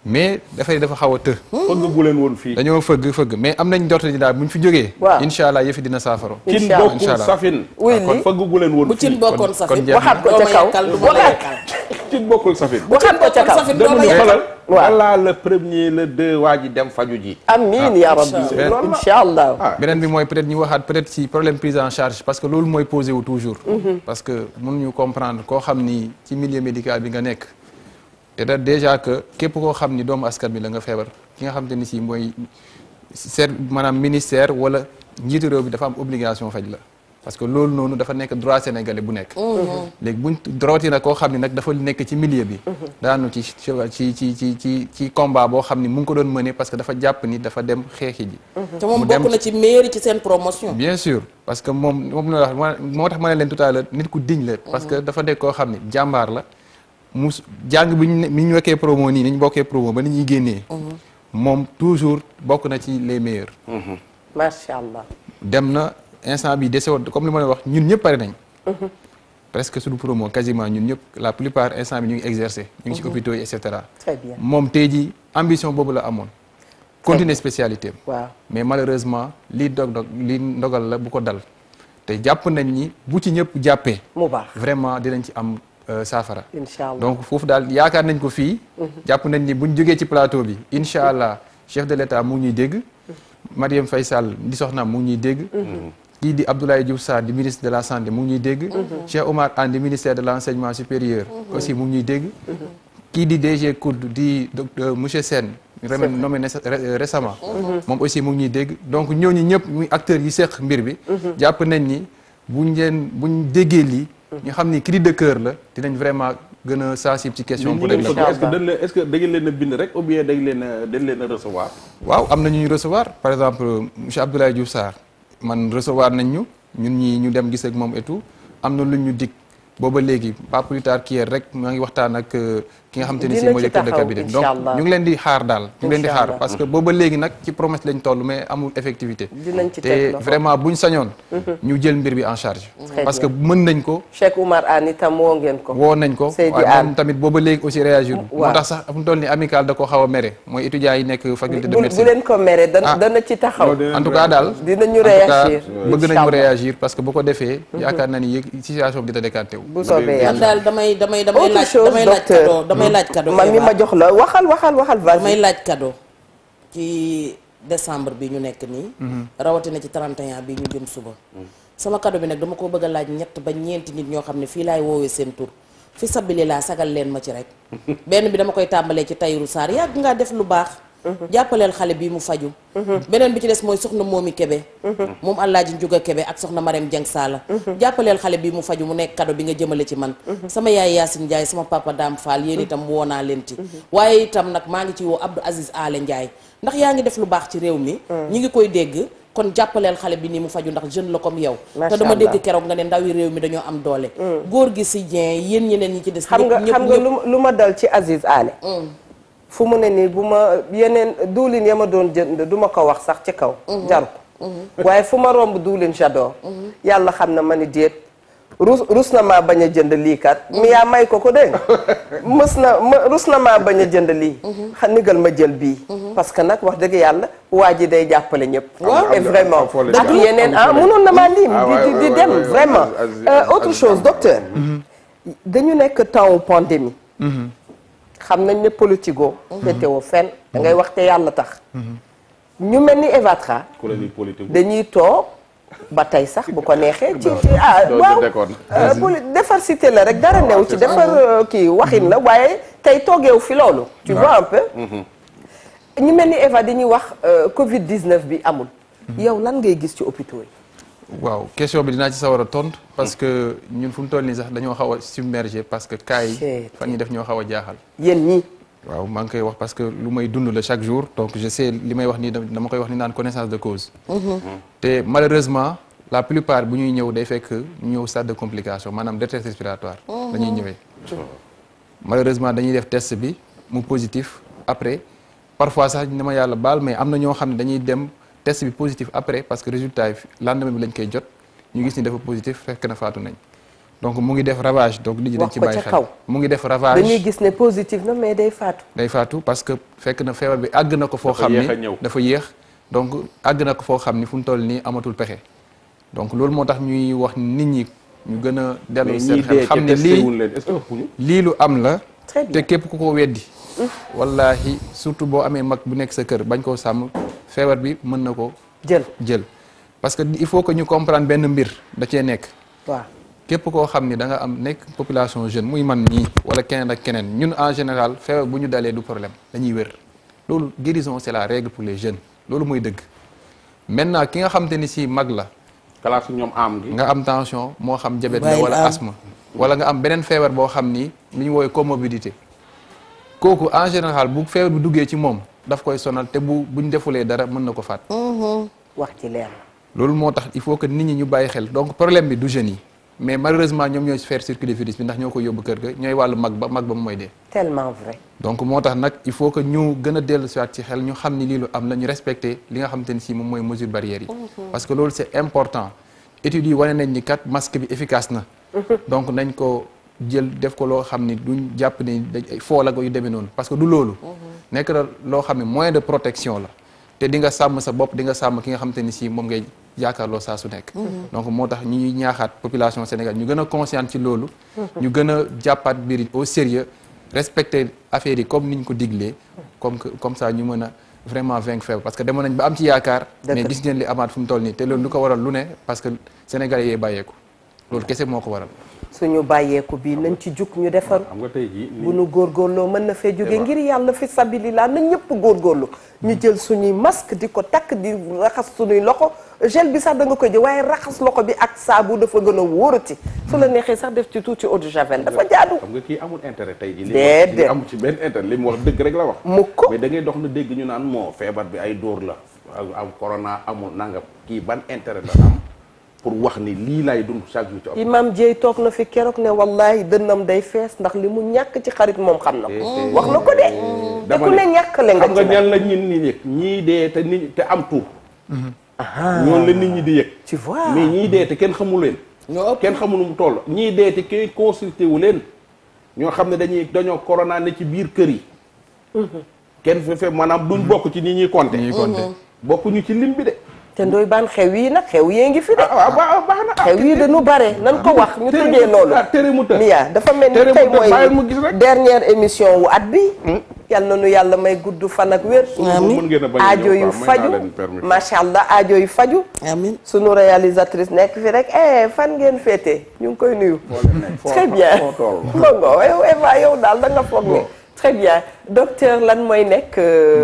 mais dafa xaw a të. fëgg gu leen woon fii. dañoo fëgg mais am nañ njort ni daal buñ fi jógee. waaw incha allah yëfi dina saafaro. incha allah cin bokkul safin. kon fëgg gu leen woon fii bu cin bokkoon safin waxaat ko ca kaw cin bokkul safin. waxaat ko ca kaw dama xolal. wala le premier le deux waa ji dem faju ji. amiin ya rabbi incha allah. beneen bi mooy peut-être ñu waxaat peut-être ci problème prise en charge parce que loolu mooy posé wu toujours. parce que mënuñu comprendre koo xam ni ci milieu médical bi nga nekk. te da déjà que képp koo xam ni doomu askan bi la nga feebar ki nga xam te ni si mooy maanaam ministère wala njiitu réew bi dafa am obligation faj la parce que loolu noonu dafa nekk droit sénégalais bu nekk léegi buñ rawatina koo xam ni nag dafa nekk ci milieu bi daanu ci combat boo xam ni mu ngi ko doon mëne parce que dafa jàpp ni dafa dem xeexi ji te moom bokk na ci mairie ci seen promotion bien sûr parce que moom la wax moo tax ma ne leen tout à l'heure nit ku diñ la parce que dafa nekk koo xam ni jàmbaar la mu jàng bi ñu wekkee promo nii ni ñu bokkee promo ba ni ñuy génnee moom toujours bokk na ci les meilleurs macha allah dem na instant bi dese woon comme li ma leen wax ñun ñëpp pare nañ presque suñu promo quasiment ñun ñëpp la plupart instant bi ñu ngi exercer ñu ngi ci hôpitaux yi et cetera très bien moom tey ji ambition boobu la amoon continuer spécialité waaw mais malheureusement lii ndogal la bu ko dal te jàpp nañ ni bu ci ñëpp jàppee mu baax vraiment dinañ ci am saafara incha allah donc foofu daal yaakaar nañ ko fii jàpp nañ ni buñ jógee ci plateau bi incha allah chef de l'État mu ngi ñuy dégg Marième Faye Sall di soxnaam mu ngi ñuy dégg kii di Abdoulaye Diouf Sarr di ministre de la santé mu ngi ñuy dégg Cheikh Oumar Anne di ministère de l'enseignement supérieur aussi mu ngi ñuy dégg kii di DG COUD di monsieur Sène nommé récemment moom aussi mu ngi ñuy dégg donc ñooñu ñëpp muy acteurs yi seq mbir bi jàpp nañ ni buñ déggee lii ñu xam ni cri de cœur la dinañ vraiment gën a sensible ci question pour est-ce que da ngeen leen a bind rek ou bien dañ leen a recevoir waaw am na ñu recevoir par exemple monsieur Abdoulaye Diouf Sarr man recevoir nañ ñun ñi ñu dem gis ak moom et tout am na lu ñu dig booba léegi pas plus tard qu'hier rek maa ngi waxtaan ak ki nga xam te ni si mooy directeur de cabinet donc ñu ngi leen di xaar daal ñu ngi leen di xaar parce que booba léegi nag ci promesse lañ toll mais amul effectivité te vraiment buñ sañoon ñu jël mbir bi en charge parce que mën nañ ko Cheikh Oumar Anne itam woo ngeen ko woo nañ ko waaye moom tamit booba léegi aussi réagir moo tax sax fu mu toll ni amical da ko xaw a mere mooy étudiants yi nekk faculté de médecine bu leen ko mere dana ci taxaw en tout cas daal dinañu réagir bëgg nañu réagir parce que bu ko defee yaakaar naa ni situation bi dina décanté wu bu soobee yàlla daal damay laaj cadeau man mi ma jox la waxal vas-y damay laaj cadeau ci décembre bi ñu nekk nii rawatina ci 31 bi ñu jëm suba sama cadeau bi nag dama ko bëgg a laaj ñett ba ñeenti nit ñoo xam ne fii laay woowee seen tur fi sabili laa sagal leen ma ci rek benn bi dama koy tàmbalee ci Tayru Sarr yàgg ngaa def lu baax jàppaleel xale bi mu faju beneen bi ci des mooy soxna Moomi Kebe moom Alaaji Njuga Kebe ak soxna Marème Dieng Sala jàppaleel xale bi mu faju mu nekk cadeau bi nga jëmale ci man sama yaay Yacine Ndiaye sama papa Dame Fall yéen itam woo naa leen ci waaye itam nag maa ngi ci woo Abdou Aziz Ale Ndiaye ndax yaa ngi def lu baax ci réew mi ñi ngi koy dégg kon jàppaleel xale bi nii mu faju ndax jeune la comme yow te dama dégg keroog nga ne ndawi réew mi dañoo am doole góor gi si Dieng yéen ñeneen ñi ci des xam nga lu ma dal ci Aziz Ale fu mu ne nii bu ma yeneen duulin ya ma doon jënd du ma ko wax sax ci kaw jaru ko waaye fu ma romb duulin j'adore yàlla xam na ma ni déet rus na maa bañ a jënd lii kat. mi yaa may ko dégg rus na maa bañ a jënd lii. nigal ma jël bii. parce que nag wax dëgg yàlla waa ji day jàppale ñëpp. et vraiment ak yeneen mënoon na maa lim di dem vraiment. autre chose docteur. dañu nekk temps pandémie. xam nañ ne politico. féetewoo fenn da ngay wax te yàlla tax. ñu mel ni Evatra. dañuy toog. ba tey sax bu ko neexee ci waaw defar cité la rek dara new ci defar kii waxin la waaye tey toogeew fi loolu tu vois un peu ñu mel ni Eva dañuy wax Covid 19 bi amul yow lan ngay gis ci hôpitaux yi waaw question bi dinaa ci sawar a tontu parce que ñun fu mu toll nii sax dañoo xaw a submergé parce que cas yi fan ñi def ñoo xaw a jaaxal yéen ñii waaw maa ngi koy wax parce que lu may dund la chaque jour donc je sais li may wax nii dama koy wax ni naan connaissance de cause te malheureusement la plupart bu ñuy ñëw day fekk ñu ñëw stade de complication maanaam détresse respiratoire dañuy ñëwee malheureusement dañuy def test bi mu positif après parfois sax dama yàlla baal mais am na ñoo xam ne dañuy dem test bi positif après parce que résultat yi lendemain bi lañ koy jot ñu gis ni dafa positif fekk na faatu nañ donc mu ngi def ravage donc nit ñi dañ ci bàyyi xel mu ngi def ravage dañuy gis ne positif na mais day faatu parce que fekk na feebar bi àgg na ko foo xam ni dafa yéex donc àgg na ko foo xam ni fu mu toll nii amatul pexe donc loolu moo tax ñuy wax nit ñi ñu gën a dellu seen xel xam ne lii lu am la te képp ku ko weddi wallahi surtout boo amee mag bu nekk sa kër bañ koo sàmm feebar bi mën na ko jël parce que il faut que ñu comprendre benn mbir da cee nekk waaw képp koo xam ni da nga am nekk population jeune muy man nii wala keneen ak keneen ñun en général feebar bu ñu dalee du problème dañuy wér loolu guérison c'est la règle pour les jeunes loolu mooy dëgg maintenant ki nga xam te ni si mag la classe ñoom am gi nga am tension moo xam diabète la wala asthme wala nga am beneen feebar boo xam ni li ñu woowee comorbidité kooku en général bu feebar bi duggee ci moom daf koy sonal te buñ defulee dara mën na ko faat wax ci leer loolu moo tax il faut que nit ñi ñu bàyyi xel donc problème bi du jeunes yi mais malheureusement ñoom ñooy faire circuler virus bi ndax ñoo ko yóbbu kër ga ñooy wàllu mag ba mooy dee tellement vrai donc moo tax nag il faut que ñu gën a dellu siwaat ci xel ñu xam ni lii lu am la ñu respecté li nga xamante ni si moom mooy mesure barrières yi parce que loolu c'est important études yi wane nañ ni kat masque bi efficace na donc nañ ko jël def ko loo xam ni duñ jàpp ni dañ fool ak yu demee noonu parce que du loolu nekk na loo xam ne moyen de protection la te di nga sàmm sa bopp di nga sàmm ki nga xamante ni si moom ngay yaakaarloo saa su nekk donc moo tax ñuy ñaaxaat population Sénégal ñu gën a consciente ci loolu ñu gën a jàppaat mbir yi au sérieux respecter affaire yi comme niñ ko diglee comme ça ñu mën a vraiment vaincre feebar parce que demoon nañ ba am ci yaakaar mais gis ngeen li amaat fu mu toll nii te loolu lu ko waral lu ne parce que Sénégalais yee bàyyeeku loolu kese moo ko waral suñu bàyyeeku bi nañ ci jug ñu defar xam nga tey jii bu nu góorgóorloo mën na fee jóge ngir yàlla fi sabilillah na ñëpp góorgóorlu ñu jël suñuy masque di ko takk di raxas suñuy loxo gel bi sax da nga koy jël waaye raxas loxo bi ak saabu dafa gën a wóorati su la neexee sax def ci tuuti eau de javel dafa jaadu xam nga kii amul intérêt tey jii déedéet amul ci benn intérêt li mu wax dëgg rek la wax mukk mais da ngay dox na dégg ñu naan moo feebar bi ay dóor la am corona amul nangam kii ban intérêt la am pour wax ni lii laay dund chaque jour ci Imam Dieye toog na fi keroog ne wallahi dënnam day fees ndax li mu ñàkk ci xarit moom xam na ko wax na ko de te ku ne ñàkkale nga xam nga ñan la ñin ni yëg ñii dee te nit te am tur ñoon la nit ñi di yëg tu vois mais ñii dee te kenn xamul leen kenn xamul nu mu toll ñii dee te kenn consulté wu leen ñoo xam ne dañoo corona ne ci biir kër yi kenn fe maanaam duñ bokk ci ni ñuy compter bokkuñu ci lim bi de te ndoy baan xew yi nag xew yee ngi fi de baax na xew yi dañu bare nan ko wax ñu tëjee loolu tere mu të Mia dafa mel ni tey mooy dernière émission wu at bi yal na nu yàlla may gudd fan ak wér aajo yu faju macha allah aajo yu faju amiin sunu réalisatrice nekk fi rek fan ngeen féete ñu ngi koy nuyu très bien bongo yow Eva yow daal da nga foog ne très bien docteur lan mooy nekk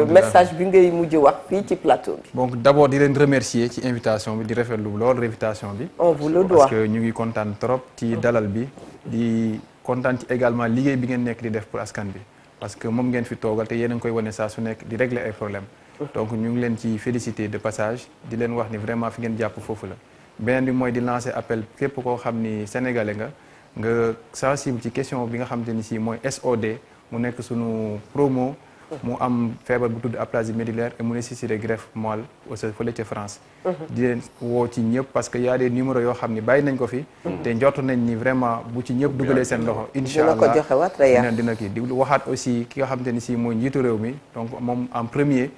message bi ngay mujj wax fii ci plateau bi. donc d'abord di leen remercier ci invitation bi di rafetlu lool invitation bi. on vous le doit parce que ñu ngi kontaan trop ci dalal bi di kontaan ci également liggéey bi ngeen nekk di def pour askan bi parce que moom ngeen fi toogal te yéen a ngi koy wane saa su nekk di régler ay problèmes. donc ñu ngi leen ci féliciter de passage di leen wax ni vraiment fi ngeen jàpp foofu la. beneen bi mooy di lancer appel képp koo xam ni sénégalais nga sensible ci question bi nga xamante ni si mooy SOD. mu nekk sunu promo mu am feebar bu tudd aplasie médullaire et mu nécessité greffe moelle osseuse fële ca France. di leen woo ci ñëpp parce que y a des numéros yoo xam ni bàyyi nañ ko fi. te njort nañ ni vraiment bu ci ñëpp dugalee seen loxo. incha allah dina kii di waxaat aussi ki nga xamante ni si mooy njiitu réew mi donc moom en premier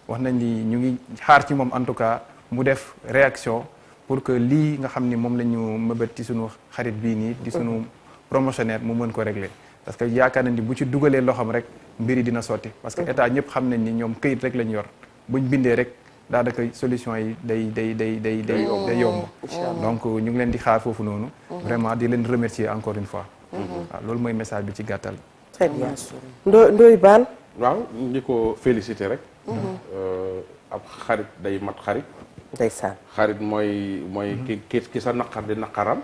wax nañ ni ñu ngi xaar ci moom en tout cas mu def réaction pour que lii nga xam ni moom la ñu mëbët ci sunu xarit bii nii. di sunu promotionnaire mu mën ko régler. parce que yaakaar nañ ni bu ci dugalee loxoom rek mbiri dina sotti parce que état ñëpp xam nañ ni ñoom këyit rek lañ yor buñ bindee rek daanaka solution yi day yomb. donc ñu ngi leen di xaar foofu noonu. vraiment di leen remercier encore une fois. waaw loolu mooy message bi ci gàttal. très bien Ndoye Bane. waaw di ko féliciter rek. ab xarit day mat xarit. ndeysaan xarit mooy ki sa naqar di naqaram.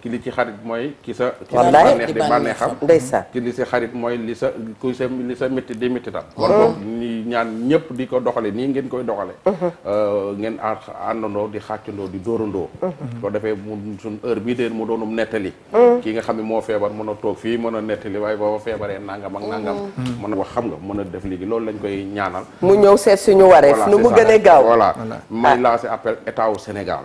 ki li ci xarit mooy ki sa. wallaay bànneex di bànneexam. ndeysaan ki li si xarit mooy li sa métti di méttitam. war boog ñi ñaan ñëpp di ko doxale nii ngeen koy doxale ngeen àndandoo di xàccandoo di dóorandoo. soo defee mu suñ heure bii de mu doonum nettali. kii nga xam ne moo feebar mën a toog fii mën a nettali waaye booba feebaree nangam ak nangam. mën a wax xam nga mën a def léegi loolu lañ koy ñaanal. mu ñëw seet suñu wareef nu mu gën a gaaw. voilà may lancé appel état au Sénégal.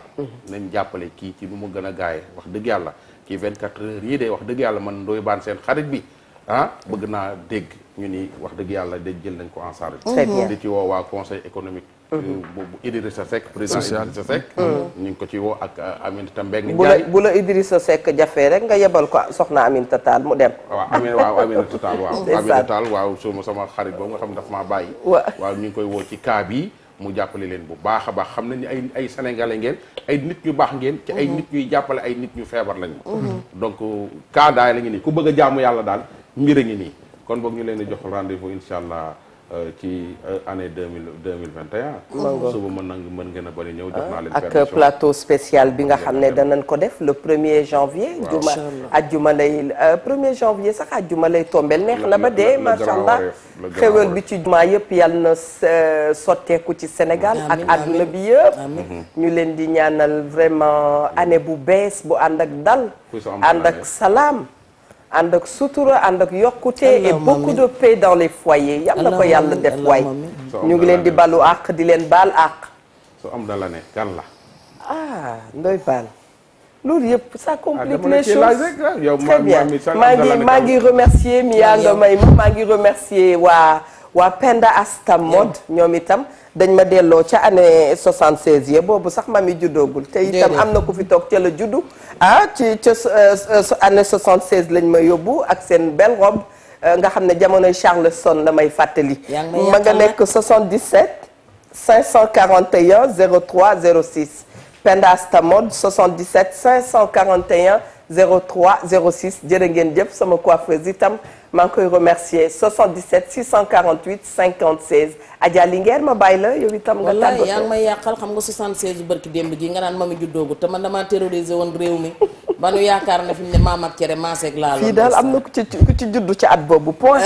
nañ jàppale kii ci nu mu gën a gaawee wax dëgg yàlla kii 24 heures yii de wax dëgg yàlla man Ndoye Bane seen xarit bi bëgg naa dégg ñu ni wax dëgg yàlla de jël nañ ko en charge. très bien di ci woo waa conseil économique. bu Idrissa Seck président Idrissa Seck. ñu ngi ko ci woo ak Aminata Mbengue Ndiaye. bu la Idrissa Seck jafee rek nga yebal ko soxna Aminata Tall mu dem. waaw Aminata Tall waaw. Aminata Tall waaw sama xarit boobu nga xam ne daf maa bàyyi. waaw ñu ngi koy woo ci cas bi mu jàppale leen bu baax a baax xam nañ ni ay sénégalais ngeen ay nit ñu baax ngeen ci ay nit ñuy jàppale ay nit ñu feebar lañu. donc cas daay la ngi nii ku bëgg a jaamu yàlla daal mbir a ngi nii kon boog ñu leen di jox rendez-vous incha allah ci année 2021. suba mën ngeen a bëri ñëw jox naa leen ak plateau spécial bi nga xam ne danañ ko def le 1er janvier. ajjuma lay 1er janvier sax ajjuma lay tombel neex na ba dee macha allah xewal bi ci jumaa yëpp yàlla na sotteeku ci Sénégal ak àdduna bi yëpp. ñu leen di ñaanal vraiment année bu bees bu ànd ak dal. ànd ak salaam. ànd ak sutura ànd ak yokkute et beaucoup de paix dans les foyers yàlla ko yàlla def waay ñu ngi leen di balu àq di leen baal àq. soo am dala ne kan la. Ndoye Bane loolu yëpp ça complique les choses. très bien maa ngi remercier Mia nga may maa ngi remercier waa Penda Asta Mode ñoom itam dañ ma delloo ca année 76 yi boobu sax mami juddoogul te itam am na ku fi toog ca la juddu ca année 76 lañ ma yóbbu ak seen belle robe nga xam ne jamonoy Charleston la may fàttali ma nga nekk 77 541 03 06 Penda Asta Mode 77 541 03 06 jërë ngeen jëf sama coiffeuse itam maa ngi koy remercier 77 648 50 16 Adja Linguère ma bàyyi la yow itam nga tàggatoo. yaa ngi may yàqal xam nga 76 barki démb gi nga naan mami juddoogu te man damaa terroriser woon réew mi ba nu yaakaar na fi mu ne maam ak cere maaseeg laa fii daal am na ku ci juddu ci at boobu point.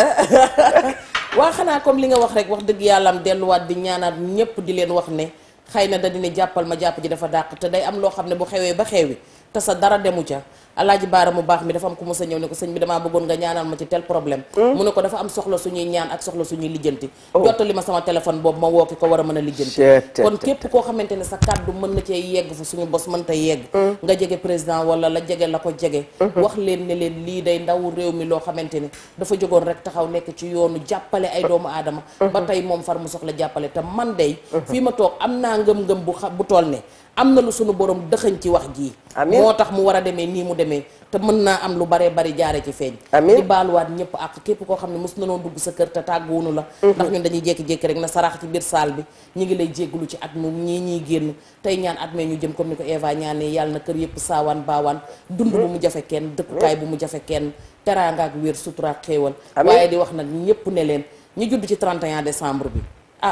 waa xanaa comme li nga wax rek wax dëgg yàlla am delluwaat di ñaanaat ñëpp di leen wax ne xëy na da dina jàppal ma jàpp ji dafa dàq te day am loo xam ne bu xewee ba xewi te sa dara demu ca alaaji baara mu baax mi dafa am ku mos a ñëw ne ko sëñ bi damaa bëggoon nga ñaanal ma ci tel problème mu ne ko dafa am soxla suñuy ñaan ak soxla suñuy lijjanti jottali ma sama téléphone boobu ma woo ki ko war a mën a lijjanti kon képp koo xamante ne sa kàddu mën na cee yegg fu suñu bos mën ta yegg nga jege président wala la jege la ko jege wax leen ne leen lii day ndaw réew mi loo xamante ne dafa jógoon rek taxaw nekk ci yoonu jàppale ay doomu aadama ba tey moom far mu soxla jàppale te man day fii ma toog am naa ngëm-ngëm bu toll ne am na lu suñu borom dëxëñ ci wax jii moo tax mu war a demee nii mu demee te mën naa am lu baree bari jaare ci feeñ di baaluwaat ñëpp ak képp koo xam ne mos na noon dugg sa kër te tàgguwunu la ndax ñun dañuy jékki-jékki rek na saraax ci biir saal bi ñi ngi lay jégglu ci at mu ñii génn tey ñaan at mee ñu jëm comme ni ko Eva ñaanee yàlla na kër yëpp saawaan baawaan dund bu mu jafe kenn dëkkukaay bu mu jafe kenn teraanga ak wér sutura ak xéewal waaye di wax nag ñëpp ne leen ñi judd ci 31 décembre bi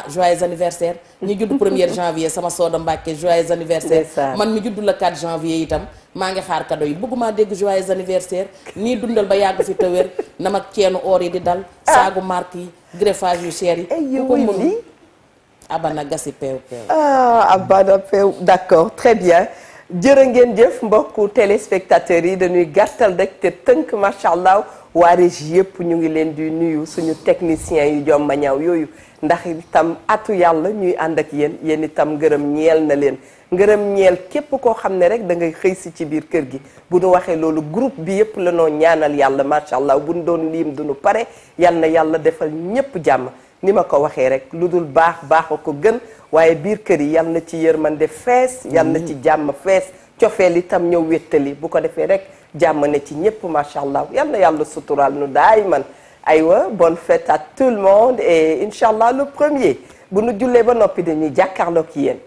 joyeux anniversaire ñi judd 1er janvier sama sooda Mbàkke joyeux anniversaire man mi judd la 4 janvier itam maa ngi xaar cadeau yi bëgguma dégg joyeux anniversaire nii dundal ba yàgg fi tëwér na mag ceenu or yi di dal saagu marque yi greffage yu cher yi ku ko mën abana gasi peew abana peew d'accord très bien jërë ngeen jëf mbokku téléspectateurs yi dañuy gàttal rek te tënk macha allah waa régie yëpp ñu ngi leen di nuyu suñu techniciens yu jomma ñaaw yooyu ndax itam atu yàlla ñuy ànd ak yéen itam ngërëm ñeel na leen ngërëm ñeel képp koo xam ne rek da ngay xëy si ci biir kër gi bu nu waxee loolu groupe bi yëpp la noo ñaanal yàlla macha allah bu nu doon liim du nu pare yal na yàlla defal ñëpp jàmm ni ma ko waxee rek lu dul baax a ko gën waaye biir kër yi yal na ci yërmande fees yal na ci jàmm fees cofeel itam ñëw wéttali bu ko defee rek jàmm ne ci ñëpp macha allah yal na yàlla suturaal nu daay man aywa bonne fête à tout le monde et incha allah le premier bu nu jullee ba noppi dañuy jàkkaarloo ak yéen.